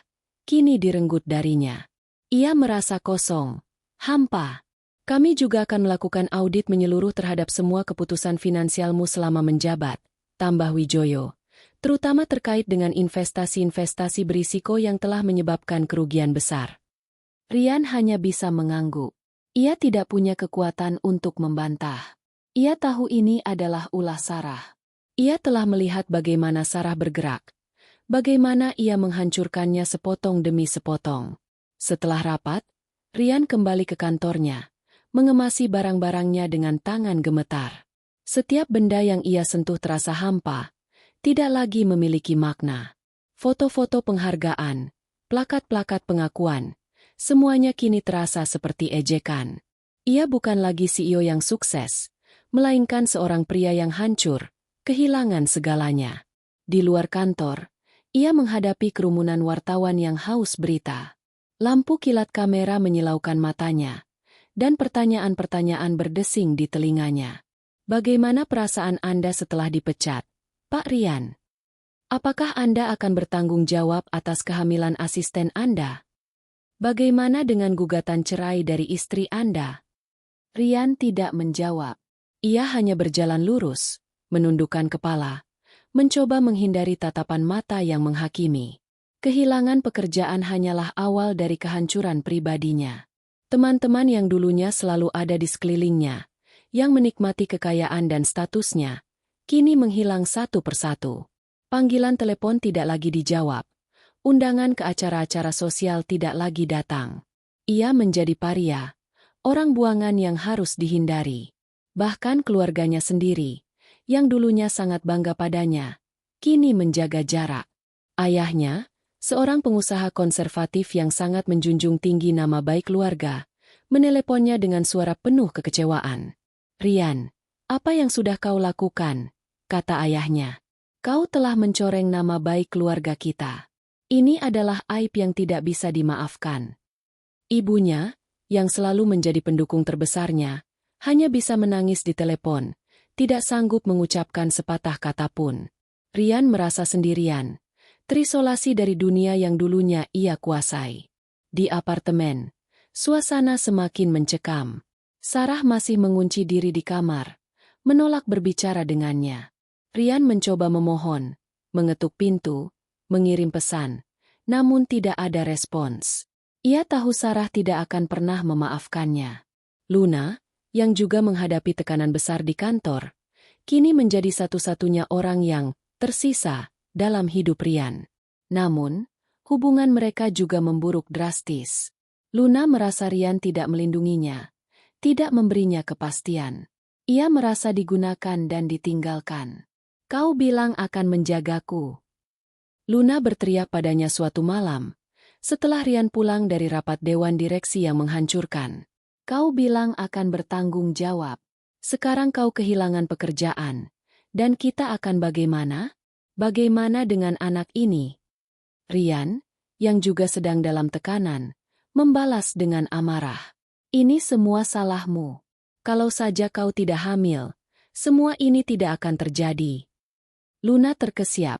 A: kini direnggut darinya. Ia merasa kosong, hampa. Kami juga akan melakukan audit menyeluruh terhadap semua keputusan finansialmu selama menjabat, tambah Wijoyo, terutama terkait dengan investasi-investasi berisiko yang telah menyebabkan kerugian besar. Ryan hanya bisa mengangguk. Ia tidak punya kekuatan untuk membantah. Ia tahu ini adalah ulah Sarah. Ia telah melihat bagaimana Sarah bergerak, bagaimana ia menghancurkannya sepotong demi sepotong. Setelah rapat, Ryan kembali ke kantornya, mengemasi barang-barangnya dengan tangan gemetar. Setiap benda yang ia sentuh terasa hampa, tidak lagi memiliki makna. Foto-foto penghargaan, plakat-plakat pengakuan, semuanya kini terasa seperti ejekan. Ia bukan lagi CEO yang sukses, melainkan seorang pria yang hancur, kehilangan segalanya. Di luar kantor, ia menghadapi kerumunan wartawan yang haus berita. Lampu kilat kamera menyilaukan matanya, dan pertanyaan-pertanyaan berdesing di telinganya. Bagaimana perasaan Anda setelah dipecat, Pak Ryan? Apakah Anda akan bertanggung jawab atas kehamilan asisten Anda? Bagaimana dengan gugatan cerai dari istri Anda? Ryan tidak menjawab. Ia hanya berjalan lurus, menundukkan kepala, mencoba menghindari tatapan mata yang menghakimi. Kehilangan pekerjaan hanyalah awal dari kehancuran pribadinya. Teman-teman yang dulunya selalu ada di sekelilingnya, yang menikmati kekayaan dan statusnya, kini menghilang satu persatu. Panggilan telepon tidak lagi dijawab. Undangan ke acara-acara sosial tidak lagi datang. Ia menjadi paria, orang buangan yang harus dihindari. Bahkan keluarganya sendiri, yang dulunya sangat bangga padanya, kini menjaga jarak. Ayahnya, seorang pengusaha konservatif yang sangat menjunjung tinggi nama baik keluarga, meneleponnya dengan suara penuh kekecewaan. "Rian, apa yang sudah kau lakukan?" kata ayahnya. "Kau telah mencoreng nama baik keluarga kita. Ini adalah aib yang tidak bisa dimaafkan." Ibunya, yang selalu menjadi pendukung terbesarnya, hanya bisa menangis di telepon, tidak sanggup mengucapkan sepatah kata pun. Rian merasa sendirian, terisolasi dari dunia yang dulunya ia kuasai. Di apartemen, suasana semakin mencekam. Sarah masih mengunci diri di kamar, menolak berbicara dengannya. Rian mencoba memohon, mengetuk pintu, mengirim pesan, namun tidak ada respons. Ia tahu Sarah tidak akan pernah memaafkannya. Luna, yang juga menghadapi tekanan besar di kantor, kini menjadi satu-satunya orang yang tersisa dalam hidup Rian. Namun, hubungan mereka juga memburuk drastis. Luna merasa Rian tidak melindunginya, tidak memberinya kepastian. Ia merasa digunakan dan ditinggalkan. "Kau bilang akan menjagaku." Luna berteriak padanya suatu malam, setelah Rian pulang dari rapat dewan direksi yang menghancurkan. "Kau bilang akan bertanggung jawab. Sekarang kau kehilangan pekerjaan. Dan kita akan bagaimana? Bagaimana dengan anak ini?" Rian, yang juga sedang dalam tekanan, membalas dengan amarah. "Ini semua salahmu. Kalau saja kau tidak hamil, semua ini tidak akan terjadi." Luna terkesiap.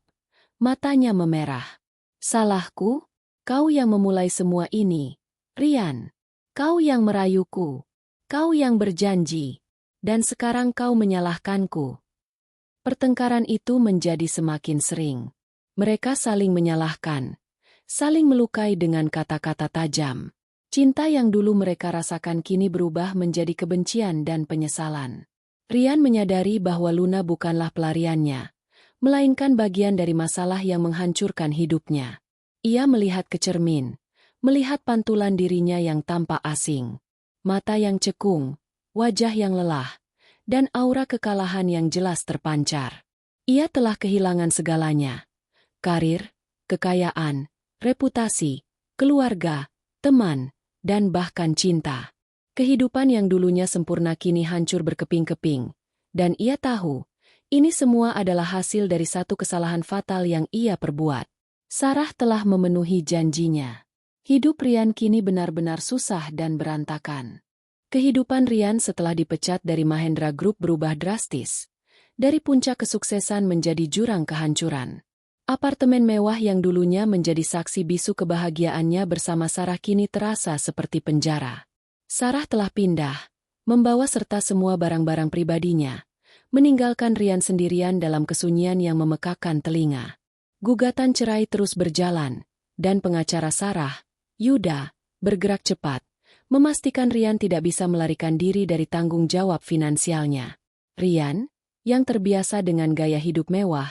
A: Matanya memerah. "Salahku? Kau yang memulai semua ini. Rian, kau yang merayuku. Kau yang berjanji. Dan sekarang kau menyalahkanku." Pertengkaran itu menjadi semakin sering. Mereka saling menyalahkan, saling melukai dengan kata-kata tajam. Cinta yang dulu mereka rasakan kini berubah menjadi kebencian dan penyesalan. Rian menyadari bahwa Luna bukanlah pelariannya, melainkan bagian dari masalah yang menghancurkan hidupnya. Ia melihat ke cermin, melihat pantulan dirinya yang tampak asing. Mata yang cekung, wajah yang lelah, dan aura kekalahan yang jelas terpancar. Ia telah kehilangan segalanya. Karir, kekayaan, reputasi, keluarga, teman, dan bahkan cinta. Kehidupan yang dulunya sempurna kini hancur berkeping-keping. Dan ia tahu, ini semua adalah hasil dari satu kesalahan fatal yang ia perbuat. Sarah telah memenuhi janjinya. Hidup Rian kini benar-benar susah dan berantakan. Kehidupan Rian setelah dipecat dari Mahendra Group berubah drastis. Dari puncak kesuksesan menjadi jurang kehancuran. Apartemen mewah yang dulunya menjadi saksi bisu kebahagiaannya bersama Sarah kini terasa seperti penjara. Sarah telah pindah, membawa serta semua barang-barang pribadinya, meninggalkan Rian sendirian dalam kesunyian yang memekakkan telinga. Gugatan cerai terus berjalan, dan pengacara Sarah, Yuda, bergerak cepat, memastikan Rian tidak bisa melarikan diri dari tanggung jawab finansialnya. Rian, yang terbiasa dengan gaya hidup mewah,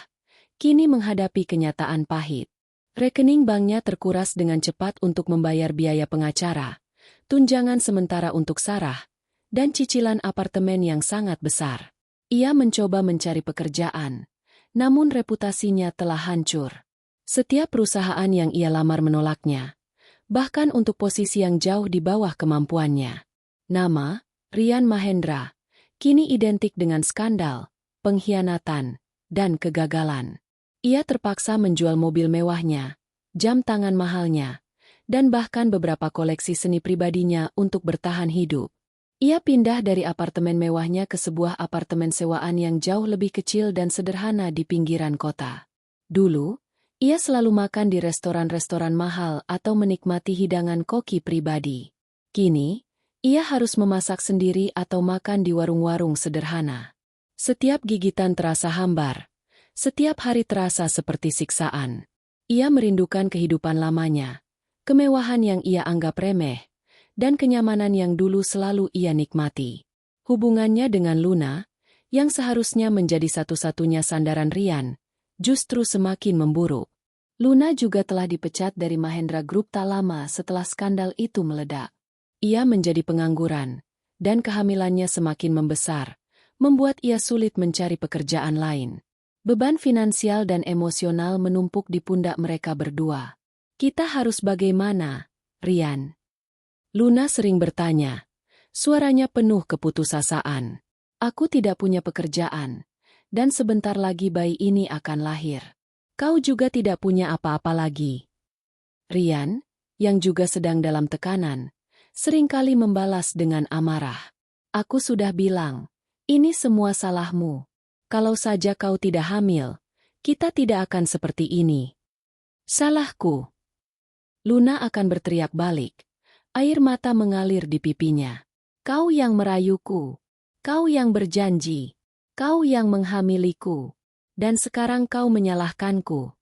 A: kini menghadapi kenyataan pahit. Rekening banknya terkuras dengan cepat untuk membayar biaya pengacara, tunjangan sementara untuk Sarah, dan cicilan apartemen yang sangat besar. Ia mencoba mencari pekerjaan, namun reputasinya telah hancur. Setiap perusahaan yang ia lamar menolaknya, bahkan untuk posisi yang jauh di bawah kemampuannya. Nama, Rian Mahendra, kini identik dengan skandal, pengkhianatan, dan kegagalan. Ia terpaksa menjual mobil mewahnya, jam tangan mahalnya, dan bahkan beberapa koleksi seni pribadinya untuk bertahan hidup. Ia pindah dari apartemen mewahnya ke sebuah apartemen sewaan yang jauh lebih kecil dan sederhana di pinggiran kota. Dulu, ia selalu makan di restoran-restoran mahal atau menikmati hidangan koki pribadi. Kini, ia harus memasak sendiri atau makan di warung-warung sederhana. Setiap gigitan terasa hambar. Setiap hari terasa seperti siksaan. Ia merindukan kehidupan lamanya, kemewahan yang ia anggap remeh, dan kenyamanan yang dulu selalu ia nikmati. Hubungannya dengan Luna, yang seharusnya menjadi satu-satunya sandaran Rian, justru semakin memburuk. Luna juga telah dipecat dari Mahendra Group tak lama setelah skandal itu meledak. Ia menjadi pengangguran, dan kehamilannya semakin membesar, membuat ia sulit mencari pekerjaan lain. Beban finansial dan emosional menumpuk di pundak mereka berdua. Kita harus bagaimana, Rian? Luna sering bertanya. Suaranya penuh keputusasaan. Aku tidak punya pekerjaan, dan sebentar lagi bayi ini akan lahir. Kau juga tidak punya apa-apa lagi. Rian, yang juga sedang dalam tekanan, seringkali membalas dengan amarah. Aku sudah bilang, ini semua salahmu. Kalau saja kau tidak hamil, kita tidak akan seperti ini. Salahku. Luna akan berteriak balik. Air mata mengalir di pipinya. Kau yang merayuku. Kau yang berjanji. Kau yang menghamiliku. Dan sekarang kau menyalahkanku.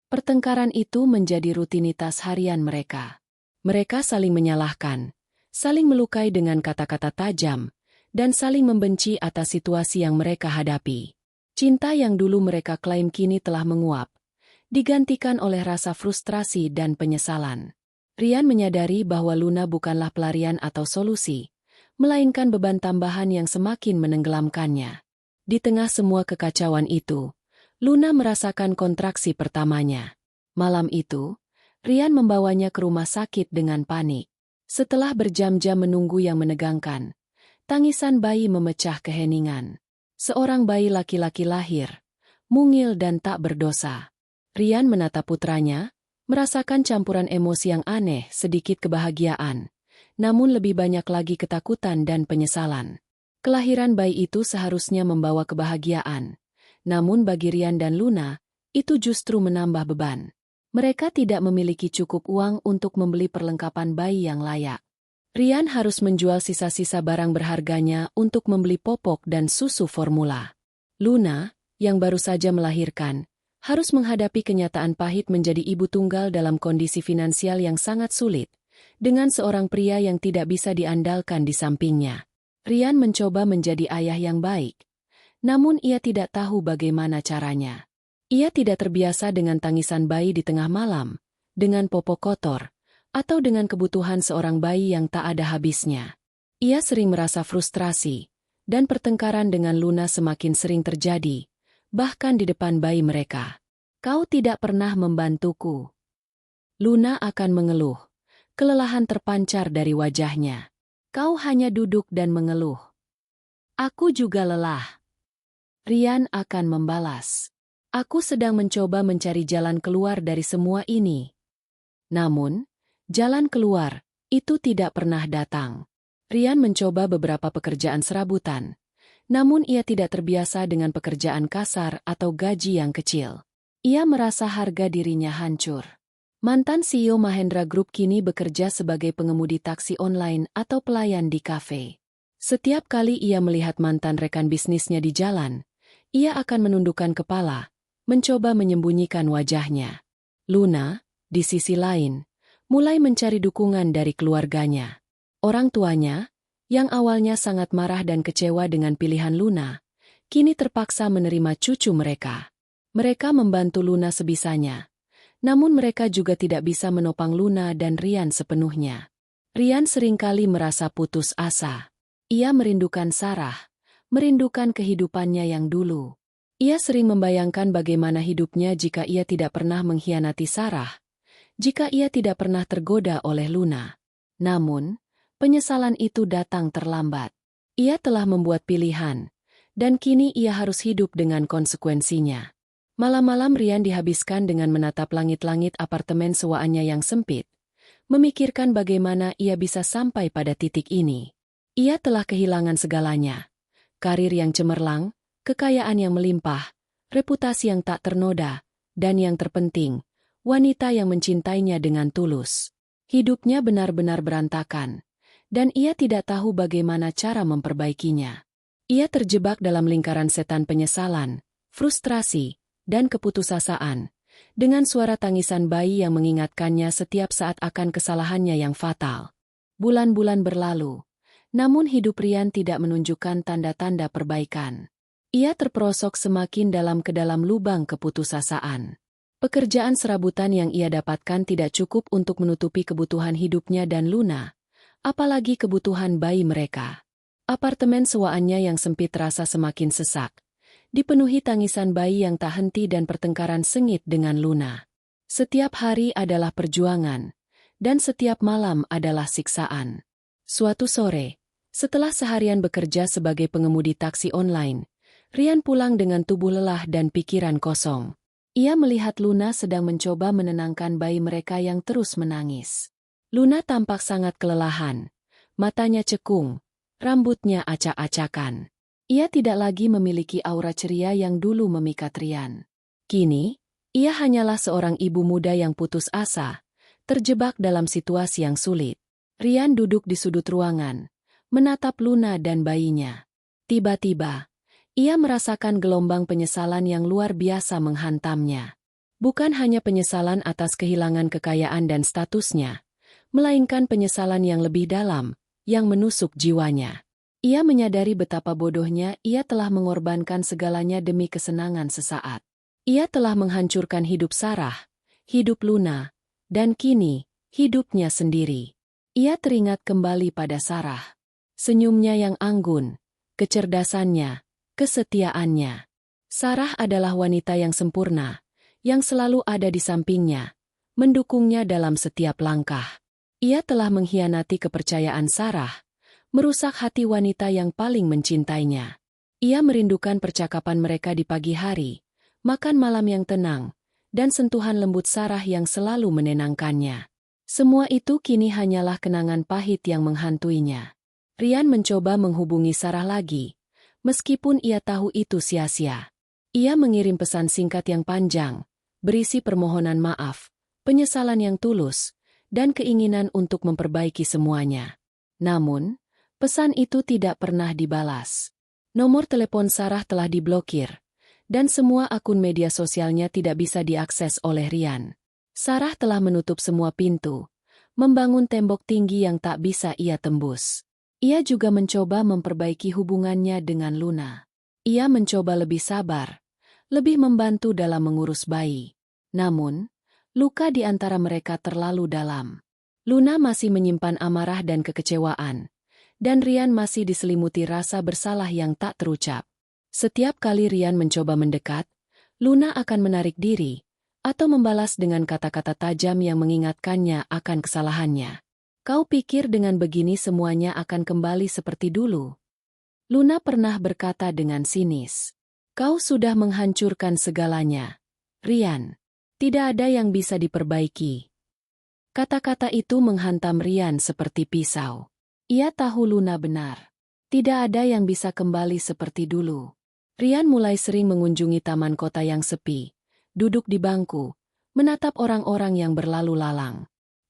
A: Pertengkaran itu menjadi rutinitas harian mereka. Mereka saling menyalahkan, saling melukai dengan kata-kata tajam, dan saling membenci atas situasi yang mereka hadapi. Cinta yang dulu mereka klaim kini telah menguap, digantikan oleh rasa frustrasi dan penyesalan. Rian menyadari bahwa Luna bukanlah pelarian atau solusi, melainkan beban tambahan yang semakin menenggelamkannya. Di tengah semua kekacauan itu, Luna merasakan kontraksi pertamanya. Malam itu, Rian membawanya ke rumah sakit dengan panik. Setelah berjam-jam menunggu yang menegangkan, tangisan bayi memecah keheningan. Seorang bayi laki-laki lahir, mungil dan tak berdosa. Rian menatap putranya, merasakan campuran emosi yang aneh, sedikit kebahagiaan, namun lebih banyak lagi ketakutan dan penyesalan. Kelahiran bayi itu seharusnya membawa kebahagiaan, namun bagi Rian dan Luna, itu justru menambah beban. Mereka tidak memiliki cukup uang untuk membeli perlengkapan bayi yang layak. Rian harus menjual sisa-sisa barang berharganya untuk membeli popok dan susu formula. Luna, yang baru saja melahirkan, harus menghadapi kenyataan pahit menjadi ibu tunggal dalam kondisi finansial yang sangat sulit, dengan seorang pria yang tidak bisa diandalkan di sampingnya. Rian mencoba menjadi ayah yang baik, namun ia tidak tahu bagaimana caranya. Ia tidak terbiasa dengan tangisan bayi di tengah malam, dengan popok kotor, atau dengan kebutuhan seorang bayi yang tak ada habisnya. Ia sering merasa frustrasi, dan pertengkaran dengan Luna semakin sering terjadi, bahkan di depan bayi mereka. Kau tidak pernah membantuku. Luna akan mengeluh. Kelelahan terpancar dari wajahnya. Kau hanya duduk dan mengeluh. Aku juga lelah. Rian akan membalas. Aku sedang mencoba mencari jalan keluar dari semua ini. Namun, jalan keluar itu tidak pernah datang. Rian mencoba beberapa pekerjaan serabutan, namun ia tidak terbiasa dengan pekerjaan kasar atau gaji yang kecil. Ia merasa harga dirinya hancur. Mantan CEO Mahendra Group kini bekerja sebagai pengemudi taksi online atau pelayan di kafe. Setiap kali ia melihat mantan rekan bisnisnya di jalan, ia akan menundukkan kepala, mencoba menyembunyikan wajahnya. Luna, di sisi lain, mulai mencari dukungan dari keluarganya. Orang tuanya, yang awalnya sangat marah dan kecewa dengan pilihan Luna, kini terpaksa menerima cucu mereka. Mereka membantu Luna sebisanya, namun mereka juga tidak bisa menopang Luna dan Rian sepenuhnya. Rian seringkali merasa putus asa. Ia merindukan Sarah, merindukan kehidupannya yang dulu. Ia sering membayangkan bagaimana hidupnya jika ia tidak pernah mengkhianati Sarah, jika ia tidak pernah tergoda oleh Luna. Namun, penyesalan itu datang terlambat. Ia telah membuat pilihan, dan kini ia harus hidup dengan konsekuensinya. Malam-malam Rian dihabiskan dengan menatap langit-langit apartemen sewaannya yang sempit, memikirkan bagaimana ia bisa sampai pada titik ini. Ia telah kehilangan segalanya. Karir yang cemerlang, kekayaan yang melimpah, reputasi yang tak ternoda, dan yang terpenting, wanita yang mencintainya dengan tulus. Hidupnya benar-benar berantakan, dan ia tidak tahu bagaimana cara memperbaikinya. Ia terjebak dalam lingkaran setan penyesalan, frustrasi, dan keputusasaan, dengan suara tangisan bayi yang mengingatkannya setiap saat akan kesalahannya yang fatal. Bulan-bulan berlalu, namun hidup Rian tidak menunjukkan tanda-tanda perbaikan. Ia terperosok semakin dalam ke dalam lubang keputusasaan. Pekerjaan serabutan yang ia dapatkan tidak cukup untuk menutupi kebutuhan hidupnya dan Luna, apalagi kebutuhan bayi mereka. Apartemen sewaannya yang sempit terasa semakin sesak, dipenuhi tangisan bayi yang tak henti dan pertengkaran sengit dengan Luna. Setiap hari adalah perjuangan, dan setiap malam adalah siksaan. Suatu sore, setelah seharian bekerja sebagai pengemudi taksi online, Rian pulang dengan tubuh lelah dan pikiran kosong. Ia melihat Luna sedang mencoba menenangkan bayi mereka yang terus menangis. Luna tampak sangat kelelahan, matanya cekung, rambutnya acak-acakan. Ia tidak lagi memiliki aura ceria yang dulu memikat Rian. Kini, ia hanyalah seorang ibu muda yang putus asa, terjebak dalam situasi yang sulit. Rian duduk di sudut ruangan, menatap Luna dan bayinya. Tiba-tiba, ia merasakan gelombang penyesalan yang luar biasa menghantamnya. Bukan hanya penyesalan atas kehilangan kekayaan dan statusnya, melainkan penyesalan yang lebih dalam, yang menusuk jiwanya. Ia menyadari betapa bodohnya ia telah mengorbankan segalanya demi kesenangan sesaat. Ia telah menghancurkan hidup Sarah, hidup Luna, dan kini, hidupnya sendiri. Ia teringat kembali pada Sarah. Senyumnya yang anggun, kecerdasannya, kesetiaannya. Sarah adalah wanita yang sempurna, yang selalu ada di sampingnya, mendukungnya dalam setiap langkah. Ia telah mengkhianati kepercayaan Sarah, merusak hati wanita yang paling mencintainya. Ia merindukan percakapan mereka di pagi hari, makan malam yang tenang, dan sentuhan lembut Sarah yang selalu menenangkannya. Semua itu kini hanyalah kenangan pahit yang menghantuinya. Rian mencoba menghubungi Sarah lagi, meskipun ia tahu itu sia-sia. Ia mengirim pesan singkat yang panjang, berisi permohonan maaf, penyesalan yang tulus, dan keinginan untuk memperbaiki semuanya. Namun, pesan itu tidak pernah dibalas. Nomor telepon Sarah telah diblokir, dan semua akun media sosialnya tidak bisa diakses oleh Rian. Sarah telah menutup semua pintu, membangun tembok tinggi yang tak bisa ia tembus. Ia juga mencoba memperbaiki hubungannya dengan Luna. Ia mencoba lebih sabar, lebih membantu dalam mengurus bayi. Namun, luka di antara mereka terlalu dalam. Luna masih menyimpan amarah dan kekecewaan, dan Rian masih diselimuti rasa bersalah yang tak terucap. Setiap kali Rian mencoba mendekat, Luna akan menarik diri, atau membalas dengan kata-kata tajam yang mengingatkannya akan kesalahannya. Kau pikir dengan begini semuanya akan kembali seperti dulu? Luna pernah berkata dengan sinis. Kau sudah menghancurkan segalanya, Rian. Tidak ada yang bisa diperbaiki. Kata-kata itu menghantam Rian seperti pisau. Ia tahu Luna benar. Tidak ada yang bisa kembali seperti dulu. Rian mulai sering mengunjungi taman kota yang sepi, duduk di bangku, menatap orang-orang yang berlalu lalang.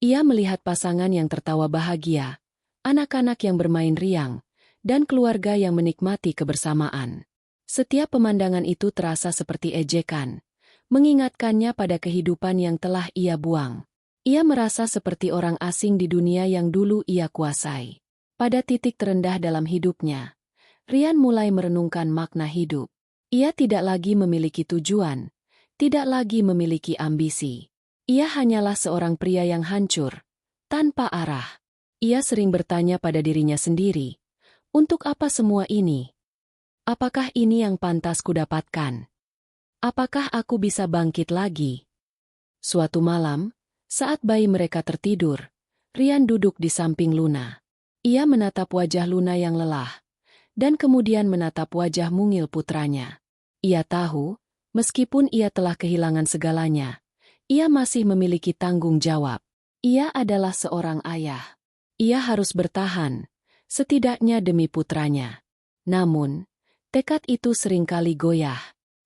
A: Ia melihat pasangan yang tertawa bahagia, anak-anak yang bermain riang, dan keluarga yang menikmati kebersamaan. Setiap pemandangan itu terasa seperti ejekan, mengingatkannya pada kehidupan yang telah ia buang. Ia merasa seperti orang asing di dunia yang dulu ia kuasai. Pada titik terendah dalam hidupnya, Rian mulai merenungkan makna hidup. Ia tidak lagi memiliki tujuan, tidak lagi memiliki ambisi. Ia hanyalah seorang pria yang hancur, tanpa arah. Ia sering bertanya pada dirinya sendiri, untuk apa semua ini? Apakah ini yang pantas kudapatkan? Apakah aku bisa bangkit lagi? Suatu malam, saat bayi mereka tertidur, Rian duduk di samping Luna. Ia menatap wajah Luna yang lelah, dan kemudian menatap wajah mungil putranya. Ia tahu, meskipun ia telah kehilangan segalanya, ia masih memiliki tanggung jawab. Ia adalah seorang ayah. Ia harus bertahan, setidaknya demi putranya. Namun, tekad itu seringkali goyah.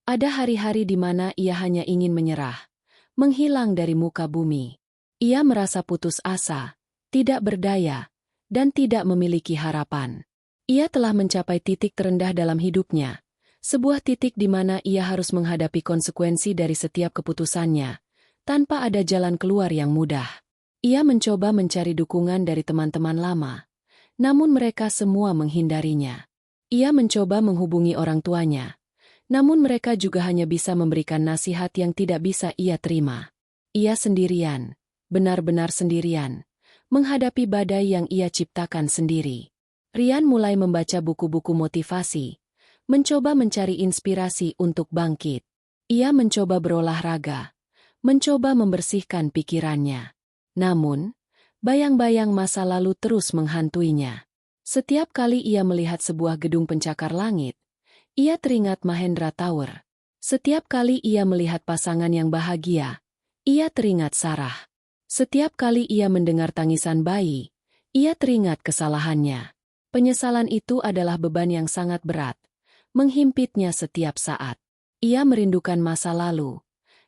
A: Ada hari-hari di mana ia hanya ingin menyerah, menghilang dari muka bumi. Ia merasa putus asa, tidak berdaya, dan tidak memiliki harapan. Ia telah mencapai titik terendah dalam hidupnya, sebuah titik di mana ia harus menghadapi konsekuensi dari setiap keputusannya, tanpa ada jalan keluar yang mudah. Ia mencoba mencari dukungan dari teman-teman lama, namun mereka semua menghindarinya. Ia mencoba menghubungi orang tuanya, Namun mereka juga hanya bisa memberikan nasihat yang tidak bisa ia terima. Ia sendirian, benar-benar sendirian, menghadapi badai yang ia ciptakan sendiri. Rian mulai membaca buku-buku motivasi, mencoba mencari inspirasi untuk bangkit. Ia mencoba berolahraga, mencoba membersihkan pikirannya. Namun, bayang-bayang masa lalu terus menghantuinya. Setiap kali ia melihat sebuah gedung pencakar langit, ia teringat Mahendra Tower. Setiap kali ia melihat pasangan yang bahagia, ia teringat Sarah. Setiap kali ia mendengar tangisan bayi, ia teringat kesalahannya. Penyesalan itu adalah beban yang sangat berat, menghimpitnya setiap saat. Ia merindukan masa lalu,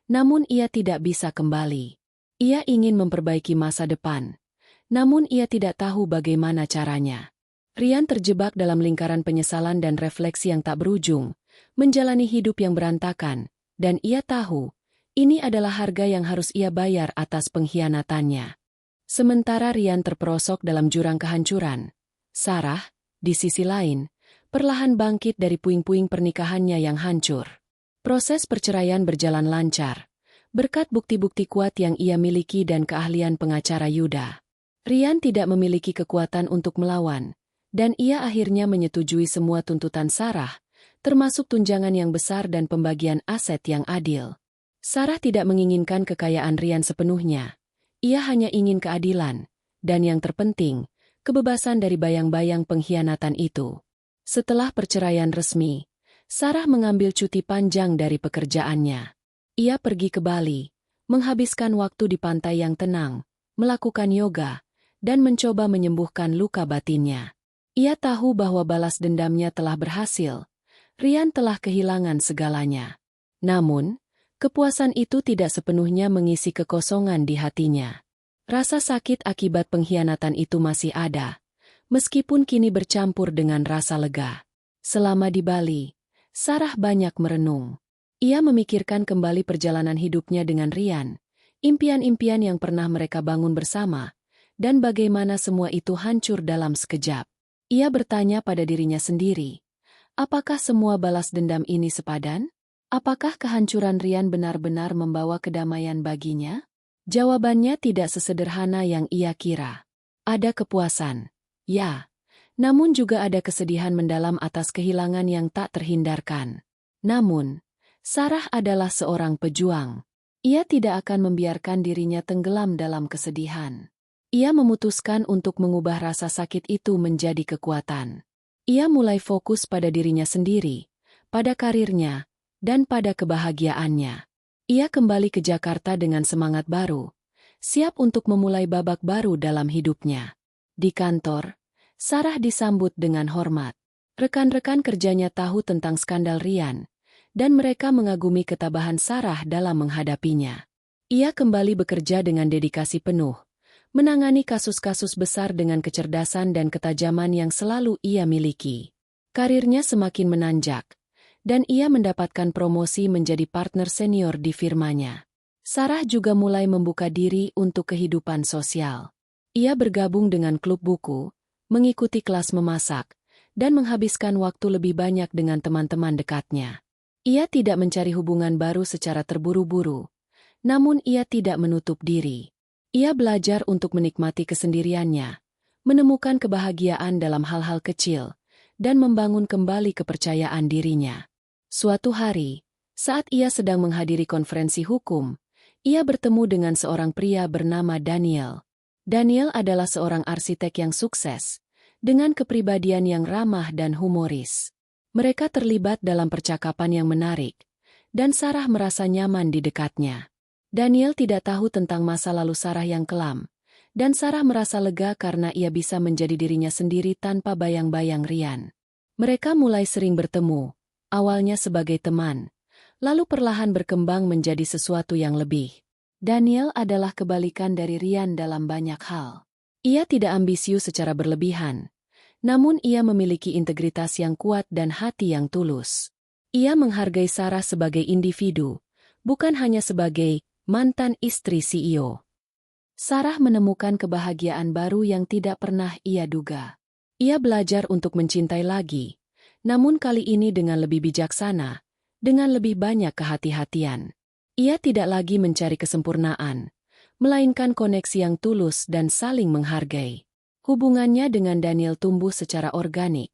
A: namun ia tidak bisa kembali. Ia ingin memperbaiki masa depan, namun ia tidak tahu bagaimana caranya. Rian terjebak dalam lingkaran penyesalan dan refleksi yang tak berujung, menjalani hidup yang berantakan, dan ia tahu, ini adalah harga yang harus ia bayar atas pengkhianatannya. Sementara Rian terperosok dalam jurang kehancuran, Sarah, di sisi lain, perlahan bangkit dari puing-puing pernikahannya yang hancur. Proses perceraian berjalan lancar, berkat bukti-bukti kuat yang ia miliki dan keahlian pengacara Yuda. Rian tidak memiliki kekuatan untuk melawan, dan ia akhirnya menyetujui semua tuntutan Sarah, termasuk tunjangan yang besar dan pembagian aset yang adil. Sarah tidak menginginkan kekayaan Rian sepenuhnya. Ia hanya ingin keadilan, dan yang terpenting, kebebasan dari bayang-bayang pengkhianatan itu. Setelah perceraian resmi, Sarah mengambil cuti panjang dari pekerjaannya. Ia pergi ke Bali, menghabiskan waktu di pantai yang tenang, melakukan yoga, dan mencoba menyembuhkan luka batinnya. Ia tahu bahwa balas dendamnya telah berhasil. Rian telah kehilangan segalanya. Namun, kepuasan itu tidak sepenuhnya mengisi kekosongan di hatinya. Rasa sakit akibat pengkhianatan itu masih ada, meskipun kini bercampur dengan rasa lega. Selama di Bali, Sarah banyak merenung. Ia memikirkan kembali perjalanan hidupnya dengan Rian, impian-impian yang pernah mereka bangun bersama, dan bagaimana semua itu hancur dalam sekejap. Ia bertanya pada dirinya sendiri, apakah semua balas dendam ini sepadan? Apakah kehancuran Rian benar-benar membawa kedamaian baginya? Jawabannya tidak sesederhana yang ia kira. Ada kepuasan, ya, namun juga ada kesedihan mendalam atas kehilangan yang tak terhindarkan. Namun, Sarah adalah seorang pejuang. Ia tidak akan membiarkan dirinya tenggelam dalam kesedihan. Ia memutuskan untuk mengubah rasa sakit itu menjadi kekuatan. Ia mulai fokus pada dirinya sendiri, pada karirnya, dan pada kebahagiaannya. Ia kembali ke Jakarta dengan semangat baru, siap untuk memulai babak baru dalam hidupnya. Di kantor, Sarah disambut dengan hormat. Rekan-rekan kerjanya tahu tentang skandal Rian, dan mereka mengagumi ketabahan Sarah dalam menghadapinya. Ia kembali bekerja dengan dedikasi penuh, menangani kasus-kasus besar dengan kecerdasan dan ketajaman yang selalu ia miliki. Karirnya semakin menanjak, dan ia mendapatkan promosi menjadi partner senior di firmanya. Sarah juga mulai membuka diri untuk kehidupan sosial. Ia bergabung dengan klub buku, mengikuti kelas memasak, dan menghabiskan waktu lebih banyak dengan teman-teman dekatnya. Ia tidak mencari hubungan baru secara terburu-buru, namun ia tidak menutup diri. Ia belajar untuk menikmati kesendiriannya, menemukan kebahagiaan dalam hal-hal kecil, dan membangun kembali kepercayaan dirinya. Suatu hari, saat ia sedang menghadiri konferensi hukum, ia bertemu dengan seorang pria bernama Daniel. Daniel adalah seorang arsitek yang sukses, dengan kepribadian yang ramah dan humoris. Mereka terlibat dalam percakapan yang menarik, dan Sarah merasa nyaman di dekatnya. Daniel tidak tahu tentang masa lalu Sarah yang kelam, dan Sarah merasa lega karena ia bisa menjadi dirinya sendiri tanpa bayang-bayang Rian. Mereka mulai sering bertemu, awalnya sebagai teman, lalu perlahan berkembang menjadi sesuatu yang lebih. Daniel adalah kebalikan dari Rian dalam banyak hal. Ia tidak ambisius secara berlebihan, namun ia memiliki integritas yang kuat dan hati yang tulus. Ia menghargai Sarah sebagai individu, bukan hanya sebagai mantan istri CEO. Sarah menemukan kebahagiaan baru yang tidak pernah ia duga. Ia belajar untuk mencintai lagi, namun kali ini dengan lebih bijaksana, dengan lebih banyak kehati-hatian. Ia tidak lagi mencari kesempurnaan, melainkan koneksi yang tulus dan saling menghargai. Hubungannya dengan Daniel tumbuh secara organik,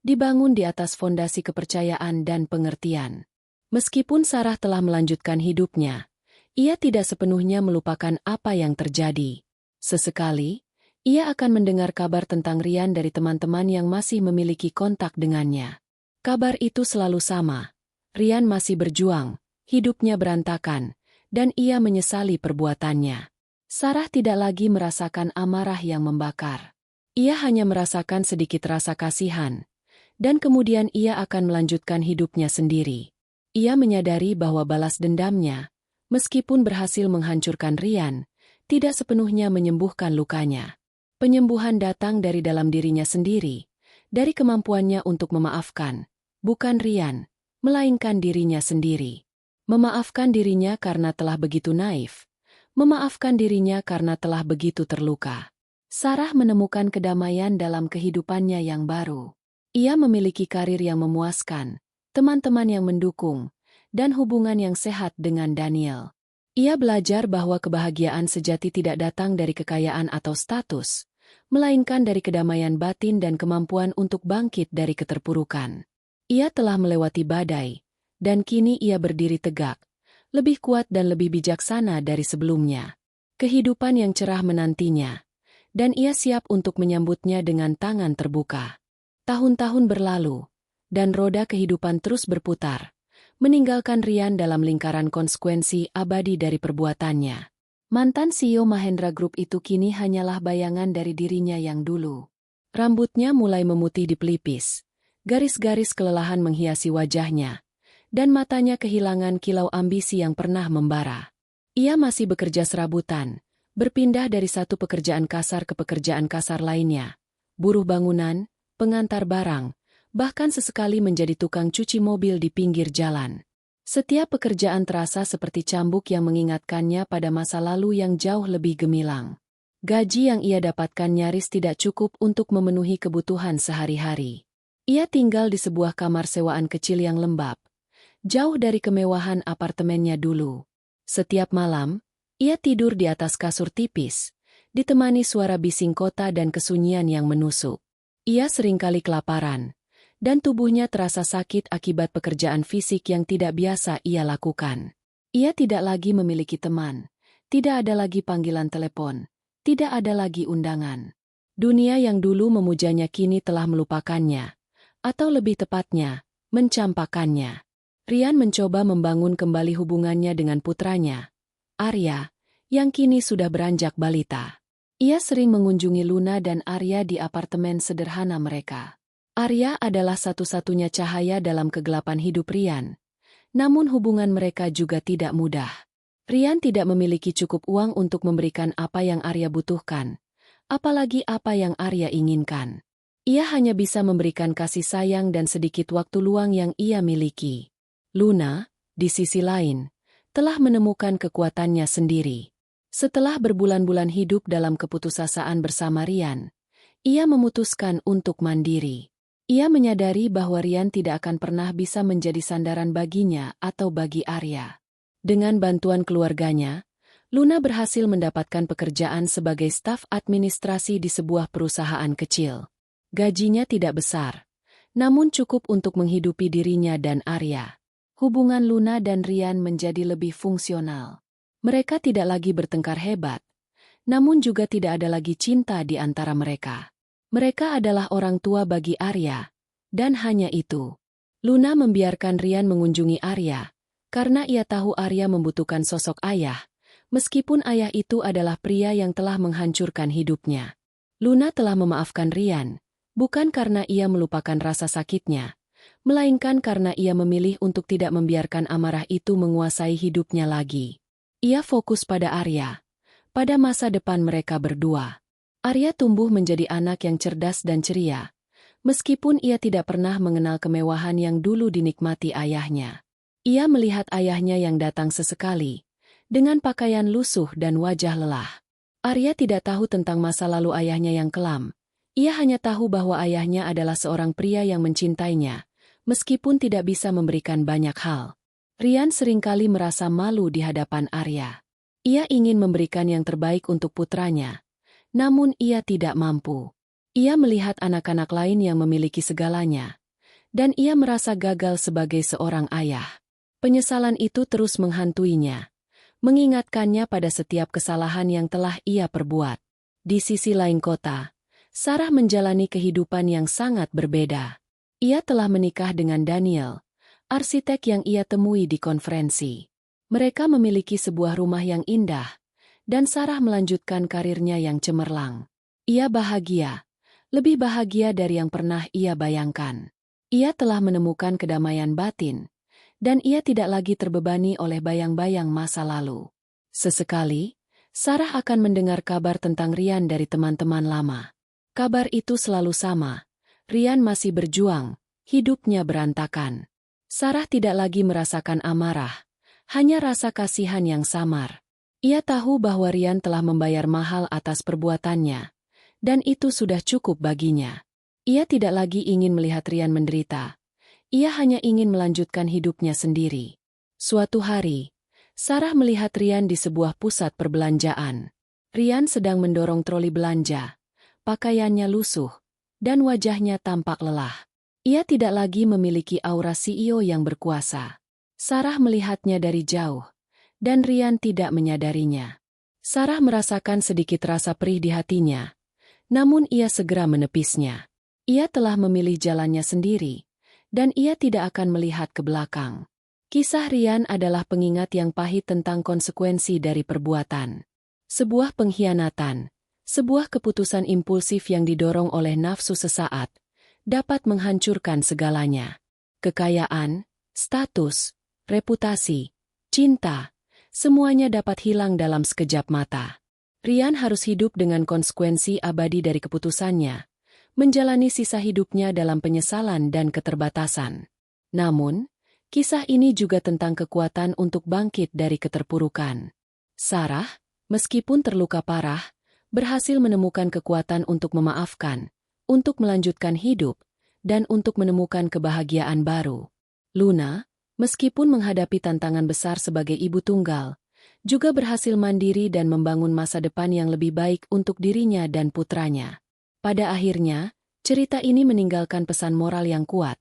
A: dibangun di atas fondasi kepercayaan dan pengertian. Meskipun Sarah telah melanjutkan hidupnya, ia tidak sepenuhnya melupakan apa yang terjadi. Sesekali, ia akan mendengar kabar tentang Ryan dari teman-teman yang masih memiliki kontak dengannya. Kabar itu selalu sama. Ryan masih berjuang, hidupnya berantakan, dan ia menyesali perbuatannya. Sarah tidak lagi merasakan amarah yang membakar. Ia hanya merasakan sedikit rasa kasihan, dan kemudian ia akan melanjutkan hidupnya sendiri. Ia menyadari bahwa balas dendamnya, meskipun berhasil menghancurkan Ryan, tidak sepenuhnya menyembuhkan lukanya. Penyembuhan datang dari dalam dirinya sendiri, dari kemampuannya untuk memaafkan, bukan Ryan, melainkan dirinya sendiri. Memaafkan dirinya karena telah begitu naif, memaafkan dirinya karena telah begitu terluka. Sarah menemukan kedamaian dalam kehidupannya yang baru. Ia memiliki karir yang memuaskan, teman-teman yang mendukung, dan hubungan yang sehat dengan Daniel. Ia belajar bahwa kebahagiaan sejati tidak datang dari kekayaan atau status, melainkan dari kedamaian batin dan kemampuan untuk bangkit dari keterpurukan. Ia telah melewati badai, dan kini ia berdiri tegak, lebih kuat dan lebih bijaksana dari sebelumnya. Kehidupan yang cerah menantinya, dan ia siap untuk menyambutnya dengan tangan terbuka. Tahun-tahun berlalu, dan roda kehidupan terus berputar, meninggalkan Ryan dalam lingkaran konsekuensi abadi dari perbuatannya. Mantan CEO Mahendra Group itu kini hanyalah bayangan dari dirinya yang dulu. Rambutnya mulai memutih di pelipis, garis-garis kelelahan menghiasi wajahnya, dan matanya kehilangan kilau ambisi yang pernah membara. Ia masih bekerja serabutan, berpindah dari satu pekerjaan kasar ke pekerjaan kasar lainnya, buruh bangunan, pengantar barang, bahkan sesekali menjadi tukang cuci mobil di pinggir jalan. Setiap pekerjaan terasa seperti cambuk yang mengingatkannya pada masa lalu yang jauh lebih gemilang. Gaji yang ia dapatkan nyaris tidak cukup untuk memenuhi kebutuhan sehari-hari. Ia tinggal di sebuah kamar sewaan kecil yang lembab, jauh dari kemewahan apartemennya dulu. Setiap malam, ia tidur di atas kasur tipis, ditemani suara bising kota dan kesunyian yang menusuk. Ia seringkali kelaparan, dan tubuhnya terasa sakit akibat pekerjaan fisik yang tidak biasa ia lakukan. Ia tidak lagi memiliki teman, tidak ada lagi panggilan telepon, tidak ada lagi undangan. Dunia yang dulu memujanya kini telah melupakannya, atau lebih tepatnya, mencampakkannya. Ryan mencoba membangun kembali hubungannya dengan putranya, Arya, yang kini sudah beranjak balita. Ia sering mengunjungi Luna dan Arya di apartemen sederhana mereka. Arya adalah satu-satunya cahaya dalam kegelapan hidup Ryan. Namun hubungan mereka juga tidak mudah. Ryan tidak memiliki cukup uang untuk memberikan apa yang Arya butuhkan, apalagi apa yang Arya inginkan. Ia hanya bisa memberikan kasih sayang dan sedikit waktu luang yang ia miliki. Luna, di sisi lain, telah menemukan kekuatannya sendiri. Setelah berbulan-bulan hidup dalam keputusasaan bersama Ryan, ia memutuskan untuk mandiri. Ia menyadari bahwa Ryan tidak akan pernah bisa menjadi sandaran baginya atau bagi Arya. Dengan bantuan keluarganya, Luna berhasil mendapatkan pekerjaan sebagai staf administrasi di sebuah perusahaan kecil. Gajinya tidak besar, namun cukup untuk menghidupi dirinya dan Arya. Hubungan Luna dan Ryan menjadi lebih fungsional. Mereka tidak lagi bertengkar hebat, namun juga tidak ada lagi cinta di antara mereka. Mereka adalah orang tua bagi Arya, dan hanya itu. Luna membiarkan Ryan mengunjungi Arya, karena ia tahu Arya membutuhkan sosok ayah, meskipun ayah itu adalah pria yang telah menghancurkan hidupnya. Luna telah memaafkan Ryan, bukan karena ia melupakan rasa sakitnya, melainkan karena ia memilih untuk tidak membiarkan amarah itu menguasai hidupnya lagi. Ia fokus pada Arya, pada masa depan mereka berdua. Arya tumbuh menjadi anak yang cerdas dan ceria, meskipun ia tidak pernah mengenal kemewahan yang dulu dinikmati ayahnya. Ia melihat ayahnya yang datang sesekali, dengan pakaian lusuh dan wajah lelah. Arya tidak tahu tentang masa lalu ayahnya yang kelam. Ia hanya tahu bahwa ayahnya adalah seorang pria yang mencintainya, meskipun tidak bisa memberikan banyak hal. Rian seringkali merasa malu di hadapan Arya. Ia ingin memberikan yang terbaik untuk putranya, namun ia tidak mampu. Ia melihat anak-anak lain yang memiliki segalanya, dan ia merasa gagal sebagai seorang ayah. Penyesalan itu terus menghantuinya, mengingatkannya pada setiap kesalahan yang telah ia perbuat. Di sisi lain kota, Sarah menjalani kehidupan yang sangat berbeda. Ia telah menikah dengan Daniel, arsitek yang ia temui di konferensi. Mereka memiliki sebuah rumah yang indah, dan Sarah melanjutkan karirnya yang cemerlang. Ia bahagia, lebih bahagia dari yang pernah ia bayangkan. Ia telah menemukan kedamaian batin, dan ia tidak lagi terbebani oleh bayang-bayang masa lalu. Sesekali, Sarah akan mendengar kabar tentang Rian dari teman-teman lama. Kabar itu selalu sama. Rian masih berjuang, hidupnya berantakan. Sarah tidak lagi merasakan amarah, hanya rasa kasihan yang samar. Ia tahu bahwa Rian telah membayar mahal atas perbuatannya, dan itu sudah cukup baginya. Ia tidak lagi ingin melihat Rian menderita. Ia hanya ingin melanjutkan hidupnya sendiri. Suatu hari, Sarah melihat Rian di sebuah pusat perbelanjaan. Rian sedang mendorong troli belanja. Pakaiannya lusuh, dan wajahnya tampak lelah. Ia tidak lagi memiliki aura CEO yang berkuasa. Sarah melihatnya dari jauh, dan Rian tidak menyadarinya. Sarah merasakan sedikit rasa perih di hatinya, namun ia segera menepisnya. Ia telah memilih jalannya sendiri, dan ia tidak akan melihat ke belakang. Kisah Rian adalah pengingat yang pahit tentang konsekuensi dari perbuatan. Sebuah pengkhianatan, sebuah keputusan impulsif yang didorong oleh nafsu sesaat, dapat menghancurkan segalanya. Kekayaan, status, reputasi, cinta, semuanya dapat hilang dalam sekejap mata. Rian harus hidup dengan konsekuensi abadi dari keputusannya, menjalani sisa hidupnya dalam penyesalan dan keterbatasan. Namun, kisah ini juga tentang kekuatan untuk bangkit dari keterpurukan. Sarah, meskipun terluka parah, berhasil menemukan kekuatan untuk memaafkan, untuk melanjutkan hidup, dan untuk menemukan kebahagiaan baru. Luna, meskipun menghadapi tantangan besar sebagai ibu tunggal, juga berhasil mandiri dan membangun masa depan yang lebih baik untuk dirinya dan putranya. Pada akhirnya, cerita ini meninggalkan pesan moral yang kuat.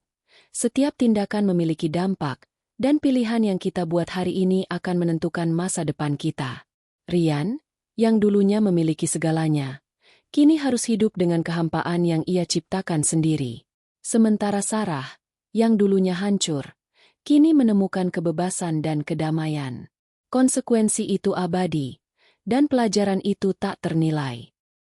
A: Setiap tindakan memiliki dampak, dan pilihan yang kita buat hari ini akan menentukan masa depan kita. Rian, yang dulunya memiliki segalanya, kini harus hidup dengan kehampaan yang ia ciptakan sendiri. Sementara Sarah, yang dulunya hancur, kini menemukan kebebasan dan kedamaian. Konsekuensi itu abadi, dan pelajaran itu tak ternilai.